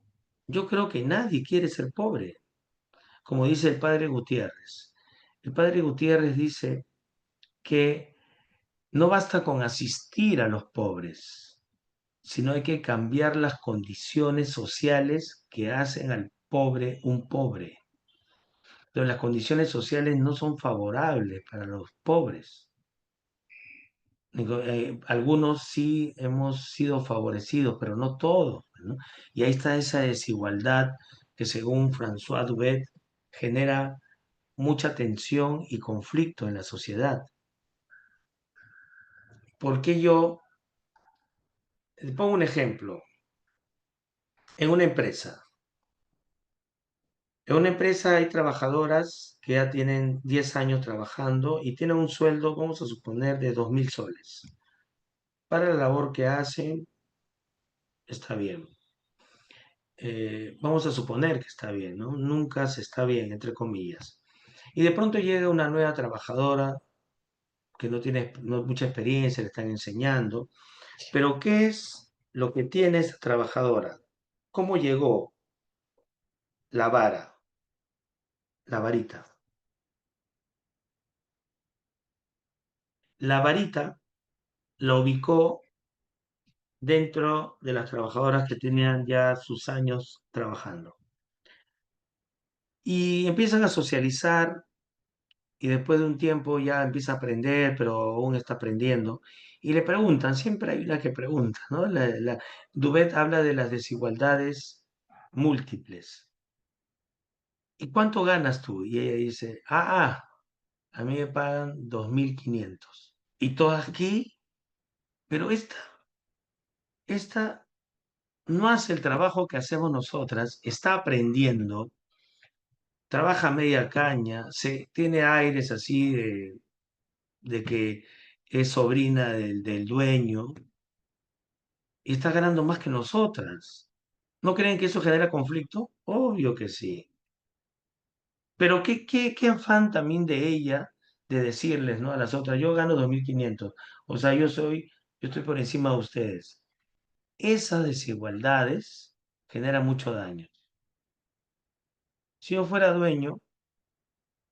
yo creo que nadie quiere ser pobre, como dice el padre Gutiérrez. El padre Gutiérrez dice que no basta con asistir a los pobres, sino hay que cambiar las condiciones sociales que hacen al pobre un pobre. Pero las condiciones sociales no son favorables para los pobres. Digo, algunos sí hemos sido favorecidos, pero no todos, ¿no? Y ahí está esa desigualdad que según François Dubet genera mucha tensión y conflicto en la sociedad. Porque yo, le pongo un ejemplo, en una empresa. En una empresa hay trabajadoras que ya tienen 10 años trabajando y tienen un sueldo, vamos a suponer, de 2.000 soles. Para la labor que hacen, está bien. Vamos a suponer que está bien, ¿no? Nunca se está bien, entre comillas. Y de pronto llega una nueva trabajadora que no tiene mucha experiencia, le están enseñando, pero ¿qué es lo que tiene esa trabajadora? ¿Cómo llegó la vara, la varita? La varita la ubicó dentro de las trabajadoras que tenían ya sus años trabajando. Y empiezan a socializar y después de un tiempo ya empieza a aprender, pero aún está aprendiendo. Y le preguntan, siempre hay una que pregunta, ¿no? Dubet habla de las desigualdades múltiples. ¿Y cuánto ganas tú? Y ella dice, a mí me pagan 2.500. Y todas aquí, pero esta no hace el trabajo que hacemos nosotras, está aprendiendo, trabaja media caña, tiene aires así de que es sobrina del dueño y está ganando más que nosotras. ¿No creen que eso genera conflicto? Obvio que sí. Pero qué afán también de ella de decirles, ¿no? A las otras, yo gano 2.500. O sea, yo estoy por encima de ustedes. Esas desigualdades generan mucho daño. Si yo fuera dueño,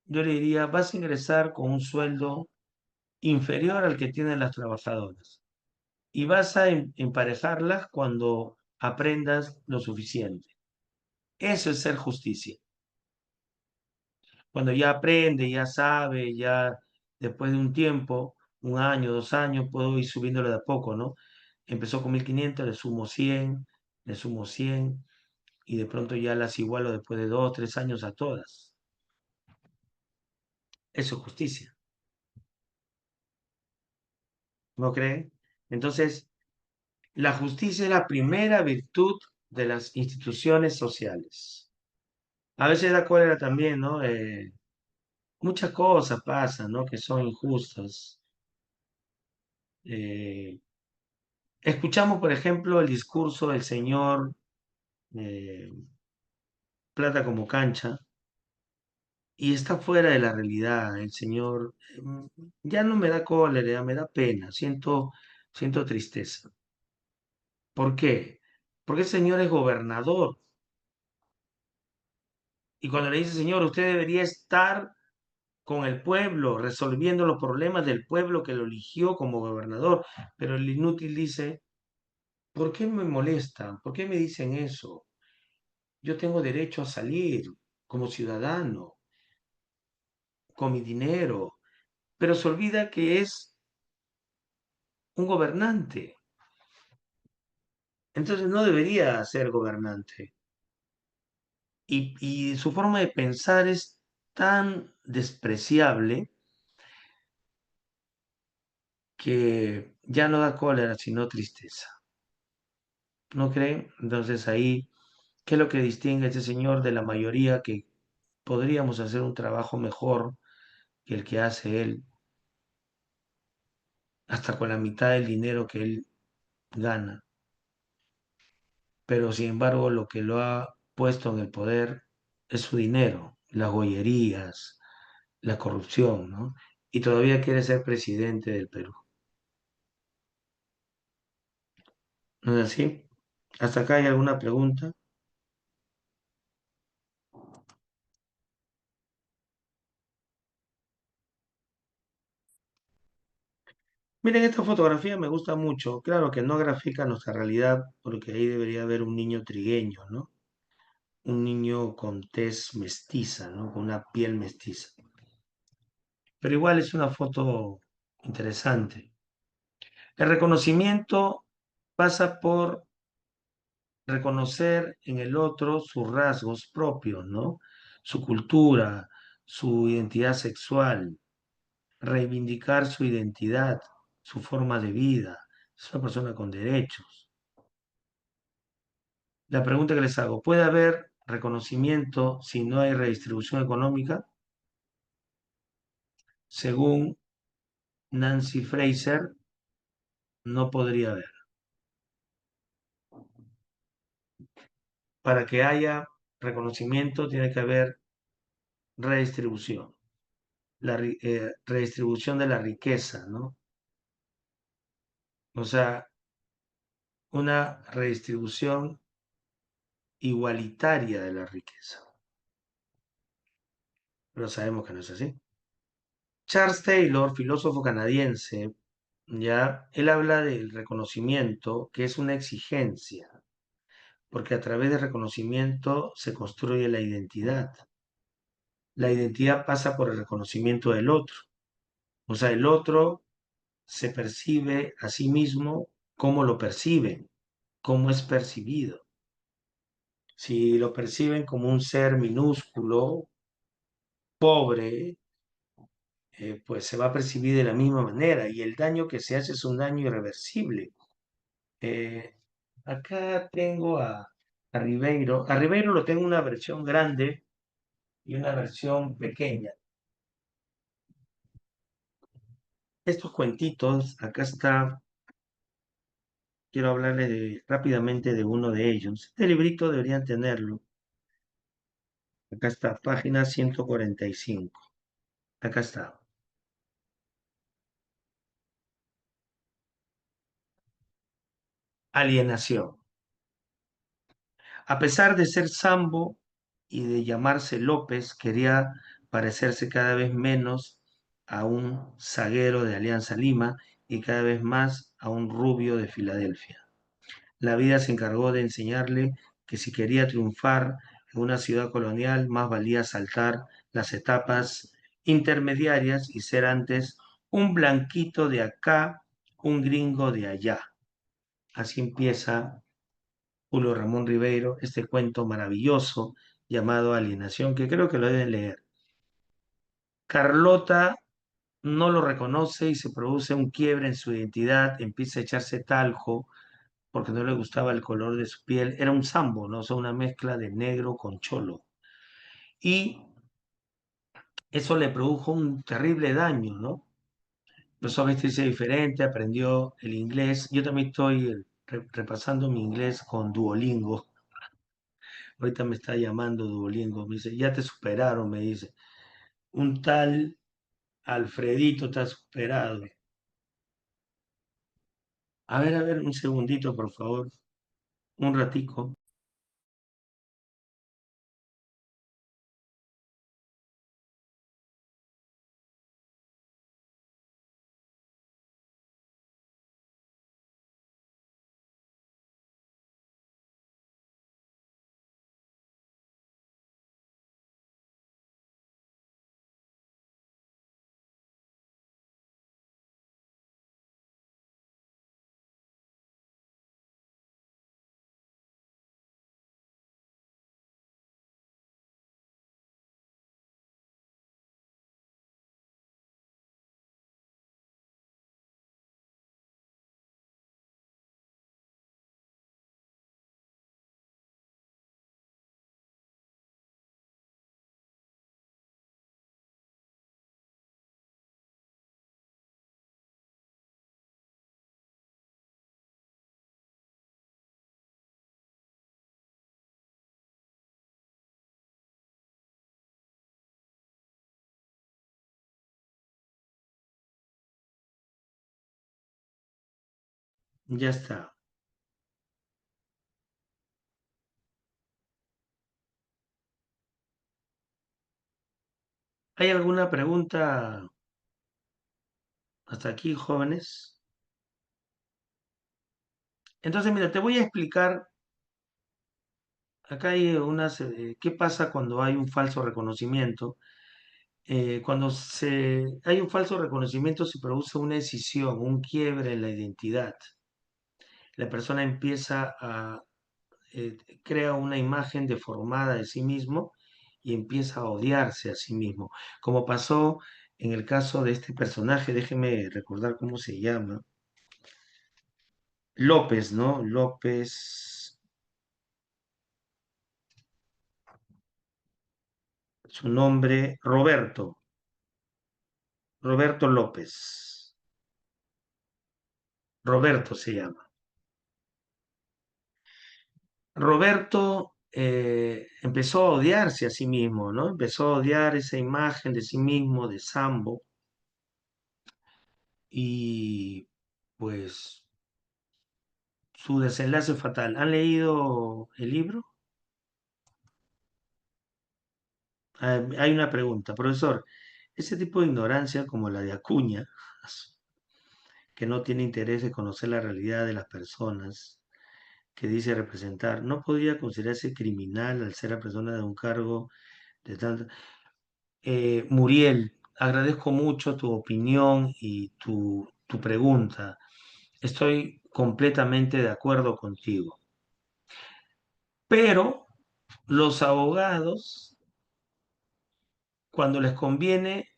yo le diría, vas a ingresar con un sueldo inferior al que tienen las trabajadoras y vas a emparejarlas cuando aprendas lo suficiente. Eso es ser justicia. Cuando ya aprende, ya sabe, ya después de un tiempo, un año, 2 años, puedo ir subiéndole de a poco, ¿no? Empezó con 1.500, le sumo 100 y de pronto ya las igualo después de 2, 3 años a todas. Eso es justicia, ¿no creen? Entonces, la justicia es la primera virtud de las instituciones sociales. A veces da cólera también, ¿no? Muchas cosas pasan, ¿no? Que son injustas. Eh, Escuchamos, por ejemplo, el discurso del señor eh, Plata como cancha y está fuera de la realidad. El señor ya no me da cólera, ya me da pena, siento tristeza. ¿Por qué? Porque el señor es gobernador y cuando le dice, señor, usted debería estar con el pueblo, resolviendo los problemas del pueblo que lo eligió como gobernador, pero el inútil dice, ¿por qué me molestan? ¿Por qué me dicen eso? Yo tengo derecho a salir. como ciudadano, con mi dinero, pero se olvida que es un gobernante. Entonces no debería ser gobernante. Y su forma de pensar es tan despreciable que ya no da cólera, sino tristeza. ¿No creen? Entonces ahí, ¿qué es lo que distingue a este señor de la mayoría que podríamos hacer un trabajo mejor que el que hace él, hasta con la mitad del dinero que él gana? Pero sin embargo, lo que lo ha puesto en el poder es su dinero, las gollerías, la corrupción, ¿no? Y todavía quiere ser presidente del Perú. ¿No es así? ¿Hasta acá hay alguna pregunta? Miren, esta fotografía me gusta mucho. Claro que no grafica nuestra realidad, porque ahí debería haber un niño trigueño, ¿no? Un niño con tez mestiza, ¿no? Con una piel mestiza. Pero igual es una foto interesante. El reconocimiento pasa por reconocer en el otro sus rasgos propios, ¿no? Su cultura, su identidad sexual, reivindicar su identidad, su forma de vida. Es una persona con derechos. La pregunta que les hago, ¿puede haber reconocimiento si no hay redistribución económica? Según Nancy Fraser, no podría haber. Para que haya reconocimiento tiene que haber redistribución, redistribución de la riqueza, ¿no? O sea, una redistribución igualitaria de la riqueza. Pero sabemos que no es así. Charles Taylor, filósofo canadiense, ya, él habla del reconocimiento, que es una exigencia, porque a través del reconocimiento se construye la identidad. La identidad pasa por el reconocimiento del otro. O sea, el otro se percibe a sí mismo como lo perciben, cómo es percibido. Si lo perciben como un ser minúsculo, pobre, pues se va a percibir de la misma manera y el daño que se hace es un daño irreversible. Eh, Acá tengo a Ribeiro. A Ribeiro lo tengo una versión grande y una versión pequeña. Estos cuentitos, acá está, quiero hablarles rápidamente de uno de ellos. Este librito deberían tenerlo. Acá está, página 145. Acá está. Alienación. A pesar de ser Sambo y de llamarse López, quería parecerse cada vez menos a un zaguero de Alianza Lima y cada vez más a un rubio de Filadelfia. La vida se encargó de enseñarle que si quería triunfar en una ciudad colonial, más valía saltar las etapas intermediarias y ser antes un blanquito de acá, un gringo de allá. Así empieza Julio Ramón Ribeiro este cuento maravilloso llamado Alienación, que creo que lo deben leer. Carlota no lo reconoce y se produce un quiebre en su identidad, empieza a echarse talco porque no le gustaba el color de su piel. Era un sambo, ¿no? O sea, una mezcla de negro con cholo. Y eso le produjo un terrible daño, ¿no? Empezó a vestirse diferente, aprendió el inglés. Yo también estoy repasando mi inglés con Duolingo. Ahorita me está llamando Duolingo, me dice, ya te superaron, me dice. Un tal Alfredito está superado. A ver, un segundito, por favor, un ratico. Ya está. ¿Hay alguna pregunta hasta aquí, jóvenes? Entonces, mira, te voy a explicar. Acá hay ¿qué pasa cuando hay un falso reconocimiento? Cuando hay un falso reconocimiento se produce una escisión, un quiebre en la identidad. La persona eh, crea una imagen deformada de sí mismo y empieza a odiarse a sí mismo. Como pasó en el caso de este personaje, déjeme recordar cómo se llama. López, ¿no? López, su nombre, Roberto, Roberto López. Roberto se llama. Roberto empezó a odiarse a sí mismo, ¿no? Empezó a odiar esa imagen de sí mismo, de Sambo, y pues su desenlace fatal. ¿Han leído el libro? Hay una pregunta, profesor. Ese tipo de ignorancia como la de Acuña, que no tiene interés de conocer la realidad de las personas, que dice representar, ¿no podría considerarse criminal al ser la persona de un cargo de tanto? Muriel, agradezco mucho tu opinión y tu pregunta. Estoy completamente de acuerdo contigo. Pero los abogados, cuando les conviene,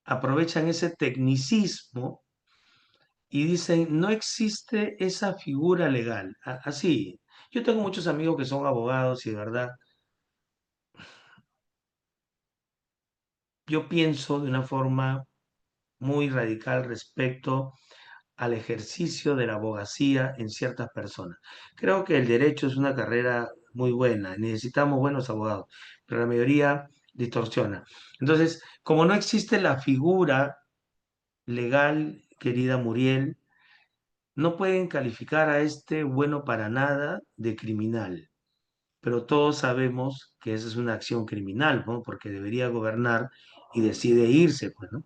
aprovechan ese tecnicismo y dicen, no existe esa figura legal. Así, yo tengo muchos amigos que son abogados y de verdad, yo pienso de una forma muy radical respecto al ejercicio de la abogacía en ciertas personas. Creo que el derecho es una carrera muy buena, necesitamos buenos abogados, pero la mayoría distorsiona. Entonces, como no existe la figura legal, querida Muriel, no pueden calificar a este bueno para nada de criminal, pero todos sabemos que esa es una acción criminal, ¿no? Porque debería gobernar y decide irse, pues, ¿no?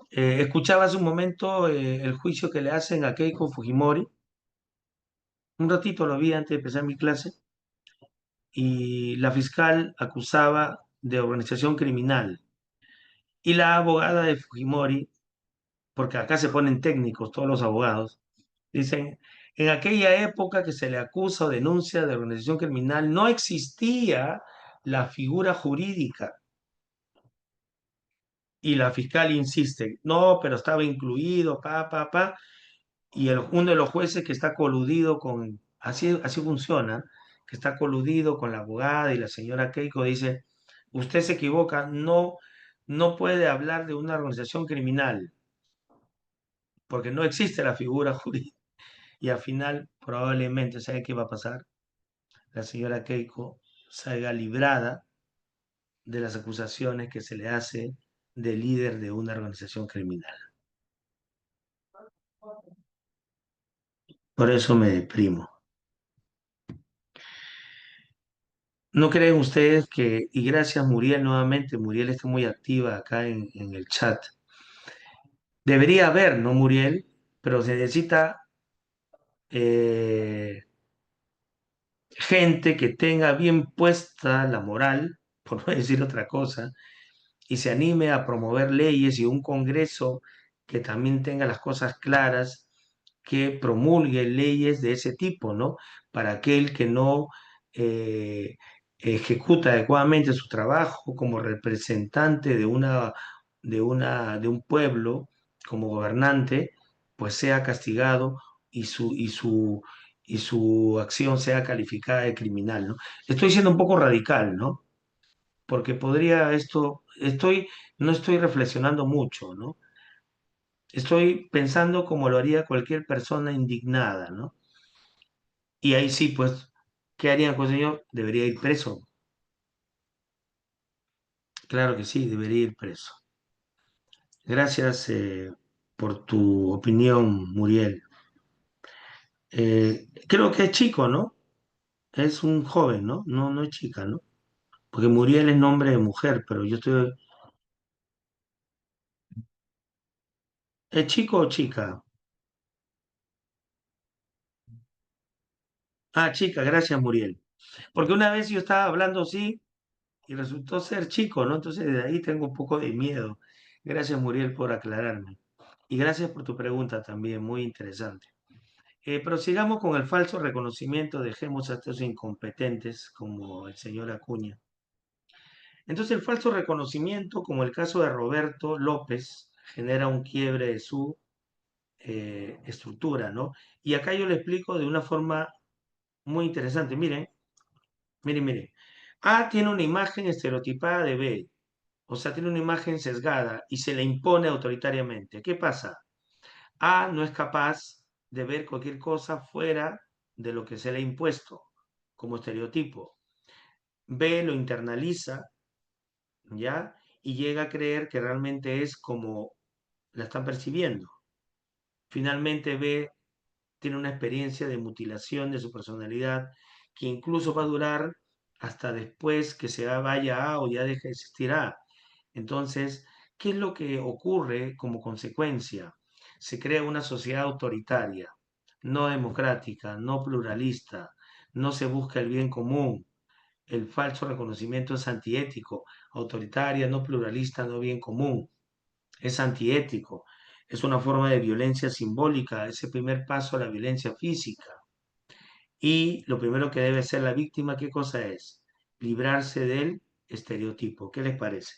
Escuchaba hace un momento el juicio que le hacen a Keiko Fujimori. Un ratito lo vi antes de empezar mi clase y la fiscal acusaba de organización criminal. Y la abogada de Fujimori, porque acá se ponen técnicos todos los abogados, dicen, en aquella época que se le acusa o denuncia de organización criminal, no existía la figura jurídica. Y la fiscal insiste, no, pero estaba incluido, pa. Y uno de los jueces que está coludido así funciona, que está coludido con la abogada y la señora Keiko dice, usted se equivoca, no puede hablar de una organización criminal, porque no existe la figura jurídica. Y al final, probablemente, ¿sabe qué va a pasar? La señora Keiko salga librada de las acusaciones que se le hace de líder de una organización criminal. Por eso me deprimo. ¿No creen ustedes que, y gracias Muriel nuevamente, Muriel está muy activa acá en el chat, debería haber, ¿no, Muriel? Pero se necesita eh, gente que tenga bien puesta la moral, por no decir otra cosa, y se anime a promover leyes y un Congreso que también tenga las cosas claras, que promulgue leyes de ese tipo, ¿no? Para aquel que no eh, ejecuta adecuadamente su trabajo como representante de un pueblo, como gobernante, pues sea castigado y y su acción sea calificada de criminal, ¿no? Estoy siendo un poco radical, ¿no? Porque no estoy reflexionando mucho, ¿no? Estoy pensando como lo haría cualquier persona indignada, ¿no? Y ahí sí, pues, ¿qué harían con el señor? Debería ir preso. Claro que sí, debería ir preso. Gracias, por tu opinión, Muriel. Creo que es chico, ¿no? Es un joven, ¿no? No, no es chica, ¿no? Porque Muriel es nombre de mujer, pero yo estoy... ¿Es chico o chica? Ah, chica, gracias, Muriel. Porque una vez yo estaba hablando así y resultó ser chico, ¿no? Entonces de ahí tengo un poco de miedo. Gracias, Muriel, por aclararme. Y gracias por tu pregunta también, muy interesante. Prosigamos con el falso reconocimiento, dejemos a estos incompetentes como el señor Acuña. Entonces, el falso reconocimiento, como el caso de Roberto López, genera un quiebre de su estructura, ¿no? Y acá yo le explico de una forma muy interesante. Miren, miren, miren. A tiene una imagen estereotipada de B, o sea, tiene una imagen sesgada y se le impone autoritariamente. ¿Qué pasa? A no es capaz de ver cualquier cosa fuera de lo que se le ha impuesto como estereotipo. B lo internaliza, ¿ya? Y llega a creer que realmente es como la están percibiendo. Finalmente B tiene una experiencia de mutilación de su personalidad que incluso va a durar hasta después que se vaya A o ya deje de existir A. Entonces, ¿qué es lo que ocurre como consecuencia? Se crea una sociedad autoritaria, no democrática, no pluralista, no se busca el bien común. El falso reconocimiento es antiético, autoritaria, no pluralista, no bien común. Es antiético, es una forma de violencia simbólica, es el primer paso a la violencia física. Y lo primero que debe hacer la víctima, ¿qué cosa es? Librarse del estereotipo. ¿Qué les parece?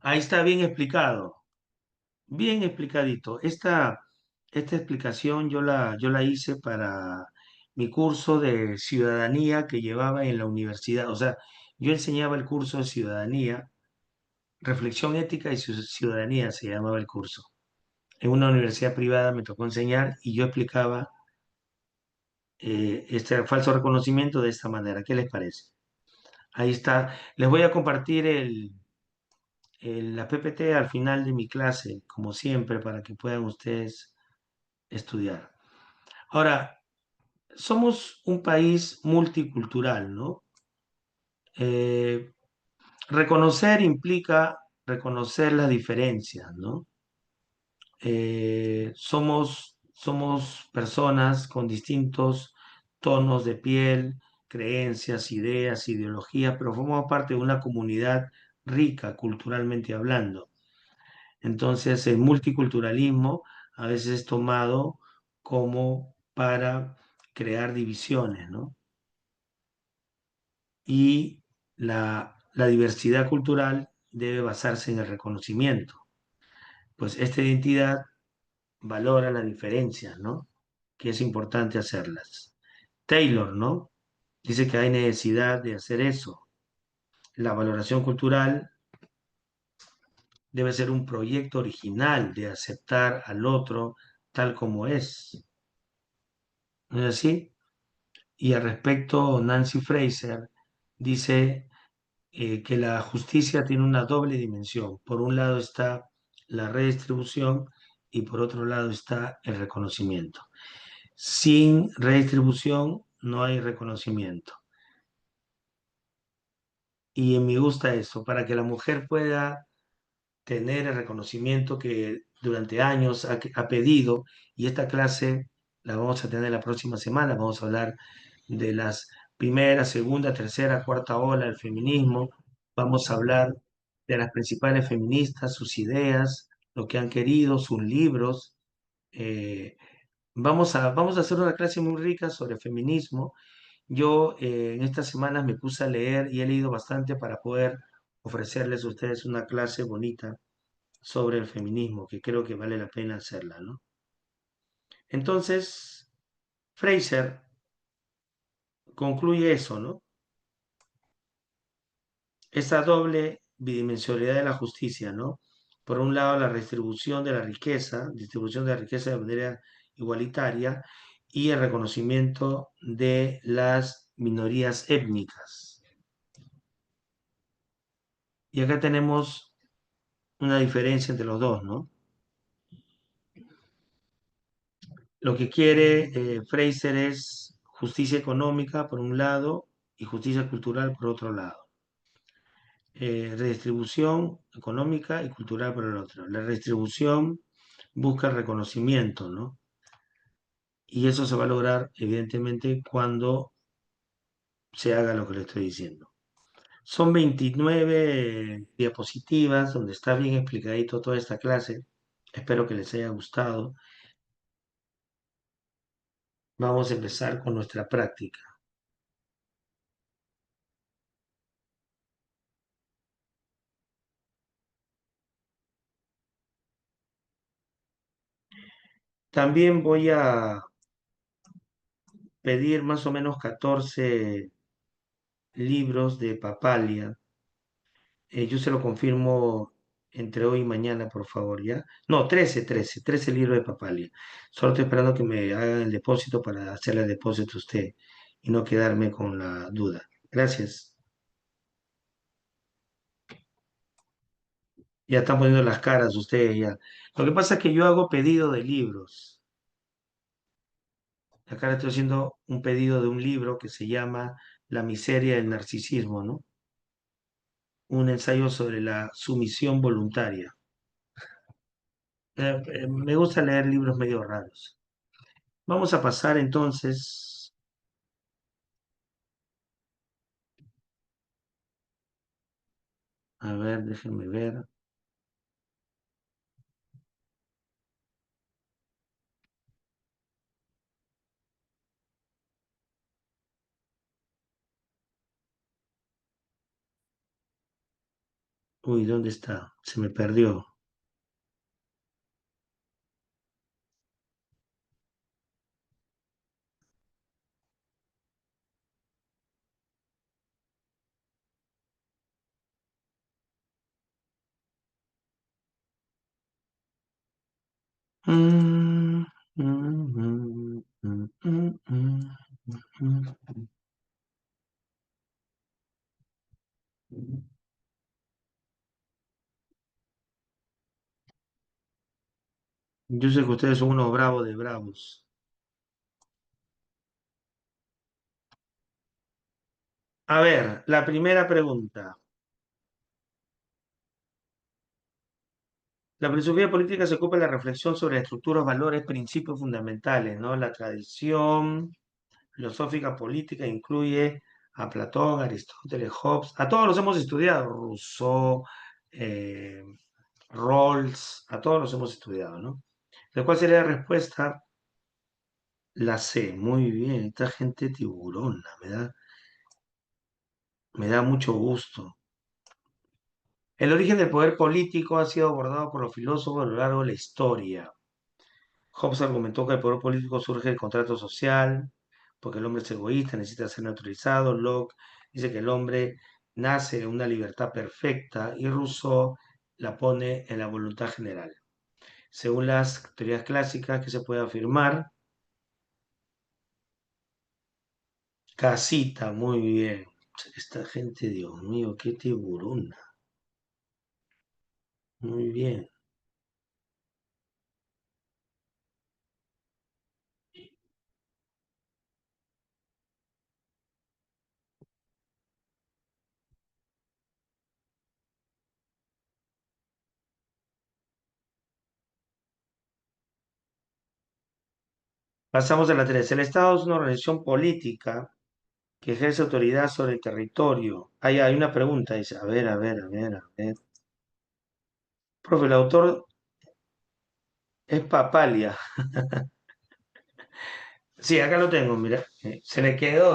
Ahí está bien explicado, bien explicadito. Esta explicación yo la hice para mi curso de ciudadanía que llevaba en la universidad. O sea, yo enseñaba el curso de ciudadanía, reflexión ética y ciudadanía se llamaba el curso. En una universidad privada me tocó enseñar y yo explicaba este falso reconocimiento de esta manera. ¿Qué les parece? Ahí está. Les voy a compartir la PPT al final de mi clase, como siempre, para que puedan ustedes estudiar. Ahora, somos un país multicultural, ¿no? Eh, reconocer implica reconocer las diferencias, ¿no? Somos personas con distintos tonos de piel, creencias, ideas, ideologías, pero formamos parte de una comunidad rica culturalmente hablando. Entonces, el multiculturalismo a veces es tomado como para crear divisiones, ¿no? Y la diversidad cultural debe basarse en el reconocimiento. Pues esta identidad valora las diferencias, ¿no? Que es importante hacerlas. Taylor, ¿no? Dice que hay necesidad de hacer eso. La valoración cultural debe ser un proyecto original de aceptar al otro tal como es. ¿No es así? Y al respecto, Nancy Fraser dice que la justicia tiene una doble dimensión. Por un lado está la redistribución y por otro lado está el reconocimiento. Sin redistribución no hay reconocimiento. Y me gusta eso, para que la mujer pueda tener el reconocimiento que durante años ha pedido, y esta clase la vamos a tener la próxima semana. Vamos a hablar de las primera, segunda, tercera, cuarta ola del feminismo. Vamos a hablar de las principales feministas, sus ideas, lo que han querido, sus libros. Eh, vamos a hacer una clase muy rica sobre feminismo. Yo en estas semanas me puse a leer y he leído bastante para poder ofrecerles a ustedes una clase bonita sobre el feminismo, que creo que vale la pena hacerla, ¿no? Entonces, Fraser concluye eso, ¿no? Esa doble bidimensionalidad de la justicia, ¿no? Por un lado, la redistribución de la riqueza, distribución de la riqueza de manera igualitaria y el reconocimiento de las minorías étnicas. Y acá tenemos una diferencia entre los dos, ¿no? Lo que quiere Fraser es justicia económica por un lado y justicia cultural por otro lado. Redistribución económica y cultural por el otro. La redistribución busca el reconocimiento, ¿no? Y eso se va a lograr, evidentemente, cuando se haga lo que le estoy diciendo. Son 29 diapositivas donde está bien explicadito toda esta clase. Espero que les haya gustado. Vamos a empezar con nuestra práctica. También voy a pedir más o menos 14 libros de Papalia. Yo se lo confirmo entre hoy y mañana, por favor, ¿ya? No, 13 libros de Papalia. Solo estoy esperando que me hagan el depósito para hacerle el depósito a usted y no quedarme con la duda. Gracias. Ya están poniendo las caras ustedes ya. Lo que pasa es que yo hago pedido de libros. Acá le estoy haciendo un pedido de un libro que se llama La miseria del narcisismo, ¿no? Un ensayo sobre la sumisión voluntaria. Me gusta leer libros medio raros. Vamos a pasar entonces, a ver, déjenme ver. Uy, ¿dónde está? Se me perdió. Mm, mm, mm, mm, mm, mm, mm. Yo sé que ustedes son unos bravos de bravos. A ver, la primera pregunta. La filosofía política se ocupa de la reflexión sobre estructuras, valores, principios fundamentales, ¿no? La tradición filosófica política incluye a Platón, Aristóteles, Hobbes, a todos los hemos estudiado, Rousseau, eh, Rawls, a todos los hemos estudiado, ¿no? ¿De cuál sería la respuesta? La C, muy bien, esta gente tiburona, me da mucho gusto. El origen del poder político ha sido abordado por los filósofos a lo largo de la historia. Hobbes argumentó que el poder político surge del contrato social, porque el hombre es egoísta, necesita ser neutralizado. Locke dice que el hombre nace en una libertad perfecta y Rousseau la pone en la voluntad general. Según las teorías clásicas, que se puede afirmar, casita, muy bien. Esta gente, Dios mío, qué tiburona. Muy bien. Pasamos a la 3. El Estado es una organización política que ejerce autoridad sobre el territorio. Ahí hay una pregunta, dice, a ver. Profe, el autor es Papalia. Sí, acá lo tengo, mira. Se le quedó.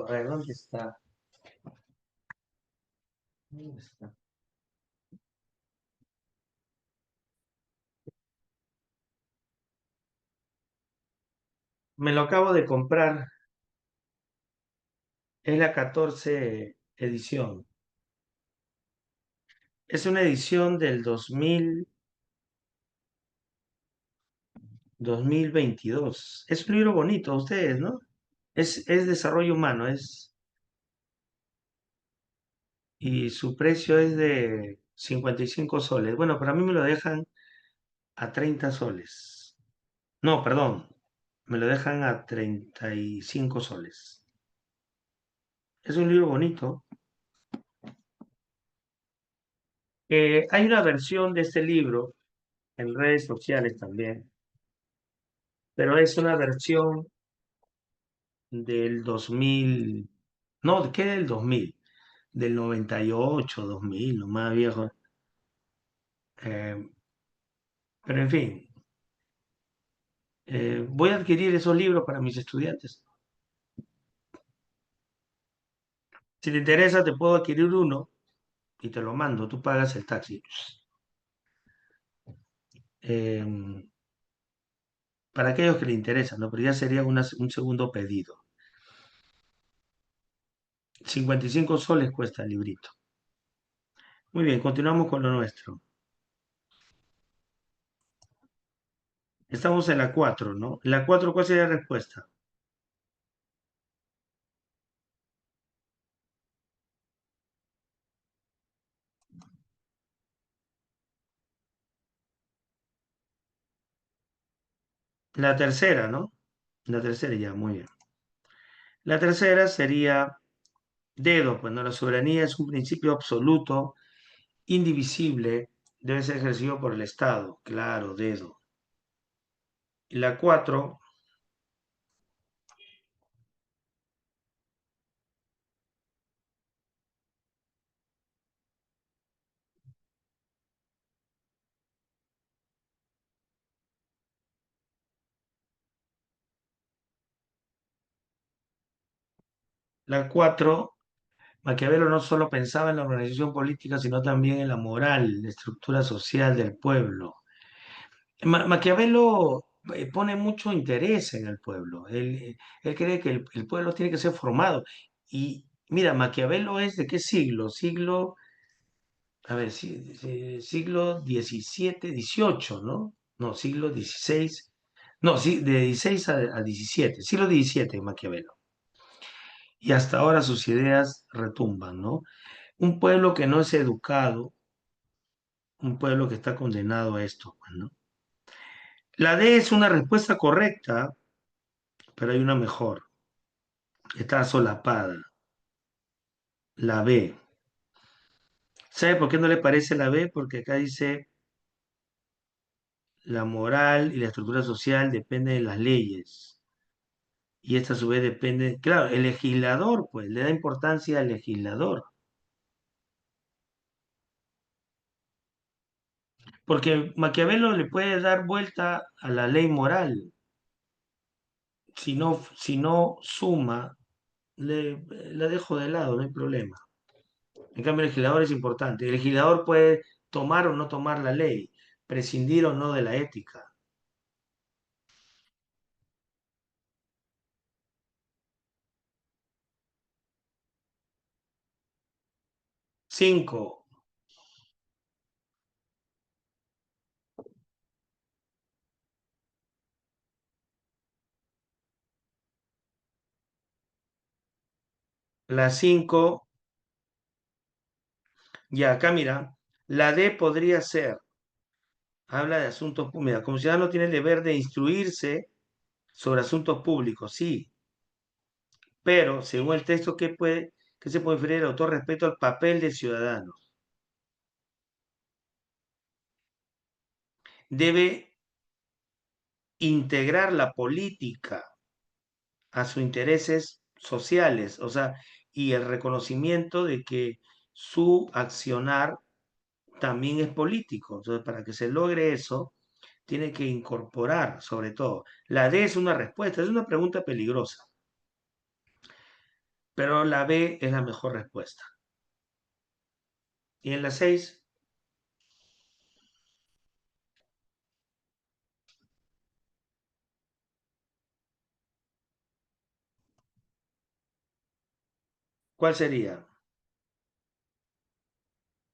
A ver, ¿dónde está? ¿Dónde está? Me lo acabo de comprar. Es la 14 edición. Es una edición del 2022. Es un libro bonito, ustedes, ¿no? Es desarrollo humano, es y su precio es de 55 soles. Bueno, para mí me lo dejan a 30 soles. No, perdón, me lo dejan a 35 soles. Es un libro bonito. Hay una versión de este libro en redes sociales también, pero es una versión del 2000, no, ¿qué del 2000? Del 98, 2000, lo más viejo. Eh, pero en fin, voy a adquirir esos libros para mis estudiantes. Si te interesa, te puedo adquirir uno y te lo mando, tú pagas el taxi. Eh, para aquellos que le interesan, ¿no? Pero ya sería un segundo pedido. 55 soles cuesta el librito. Muy bien, continuamos con lo nuestro. Estamos en la 4, ¿no? La 4, ¿cuál sería la respuesta? La tercera, ¿no? La tercera ya, muy bien. La tercera sería dedo, pues no, la soberanía es un principio absoluto, indivisible, debe ser ejercido por el Estado. Claro, dedo. Y la 4, la 4, Maquiavelo no solo pensaba en la organización política, sino también en la moral, la estructura social del pueblo. Maquiavelo pone mucho interés en el pueblo. Él cree que el pueblo tiene que ser formado. Y mira, Maquiavelo es de qué siglo? A ver, siglo XVII, XVIII, ¿no? No, siglo XVI. No, sí, de 16 a 17, siglo XVII, Maquiavelo. Y hasta ahora sus ideas retumban, ¿no? Un pueblo que no es educado, un pueblo que está condenado a esto, pues, ¿no? La D es una respuesta correcta, pero hay una mejor. Está solapada. La B. ¿Sabe por qué no le parece la B? Porque acá dice la moral y la estructura social depende de las leyes. Y esta a su vez depende, claro, el legislador, pues, le da importancia al legislador. Porque Maquiavelo le puede dar vuelta a la ley moral. Si no suma, la dejo de lado, no hay problema. En cambio, el legislador es importante. El legislador puede tomar o no tomar la ley, prescindir o no de la ética. 5. La 5, ya acá mira, la D podría ser, habla de asuntos públicos. Mira, como ciudadano tiene el deber de instruirse sobre asuntos públicos, sí, pero según el texto, ¿qué se puede inferir el autor respecto al papel del ciudadano? Debe integrar la política a sus intereses sociales, o sea, y el reconocimiento de que su accionar también es político. Entonces, para que se logre eso, tiene que incorporar, sobre todo. La D es una respuesta, es una pregunta peligrosa, pero la B es la mejor respuesta. Y en la 6, ¿cuál sería?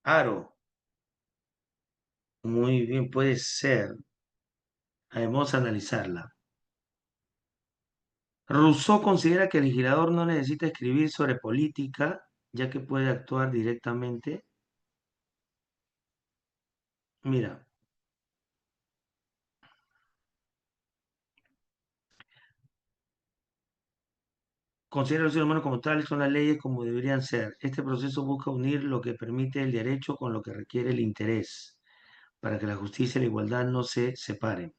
Aro. Muy bien, puede ser. Vamos a analizarla. Rousseau considera que el legislador no necesita escribir sobre política, ya que puede actuar directamente. Mira, considera a los seres humanos como tales, son las leyes como deberían ser. Este proceso busca unir lo que permite el derecho con lo que requiere el interés, para que la justicia y la igualdad no se separen.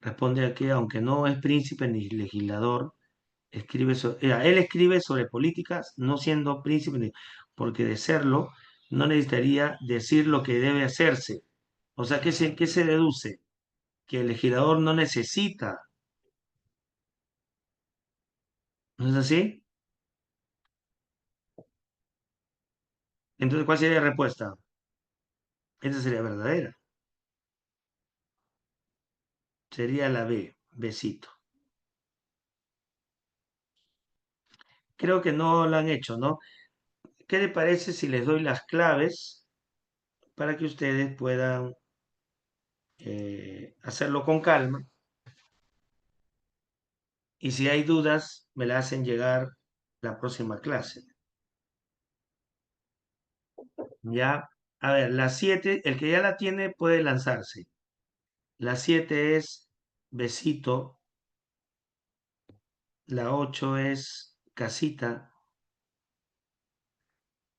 Responde a que, aunque no es príncipe ni legislador, él escribe sobre políticas no siendo príncipe, porque de serlo no necesitaría decir lo que debe hacerse. O sea, qué se deduce? Que el legislador no necesita. ¿No es así? Entonces, ¿cuál sería la respuesta? Esa sería verdadera. Sería la B, besito. Creo que no lo han hecho, ¿no? ¿Qué le parece si les doy las claves para que ustedes puedan hacerlo con calma? Y si hay dudas, me la hacen llegar la próxima clase. Ya, a ver, la 7, el que ya la tiene puede lanzarse. La 7 es besito, la 8 es casita,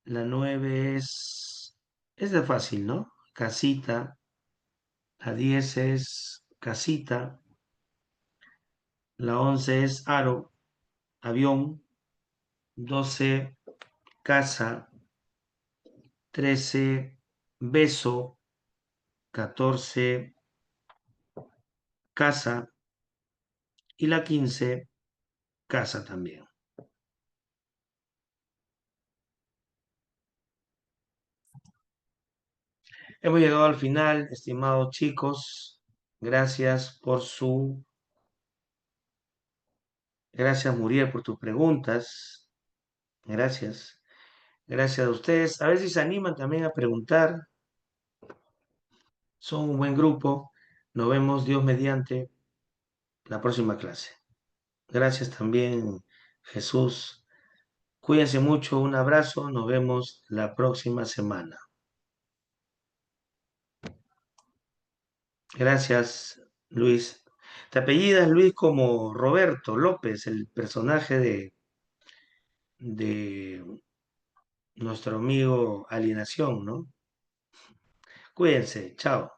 la 9 es de fácil, ¿no? Casita, la 10 es casita, la 11 es aro, avión, 12 casa, 13 beso, 14 casa y la 15 casa también. Hemos llegado al final, estimados chicos. Gracias por gracias Muriel por tus preguntas. Gracias. Gracias a ustedes. A ver si se animan también a preguntar. Son un buen grupo. Nos vemos, Dios mediante, la próxima clase. Gracias también, Jesús. Cuídense mucho. Un abrazo. Nos vemos la próxima semana. Gracias, Luis. Te apellidas Luis como Roberto López, el personaje de nuestro amigo Alienación, ¿no? Cuídense, chao.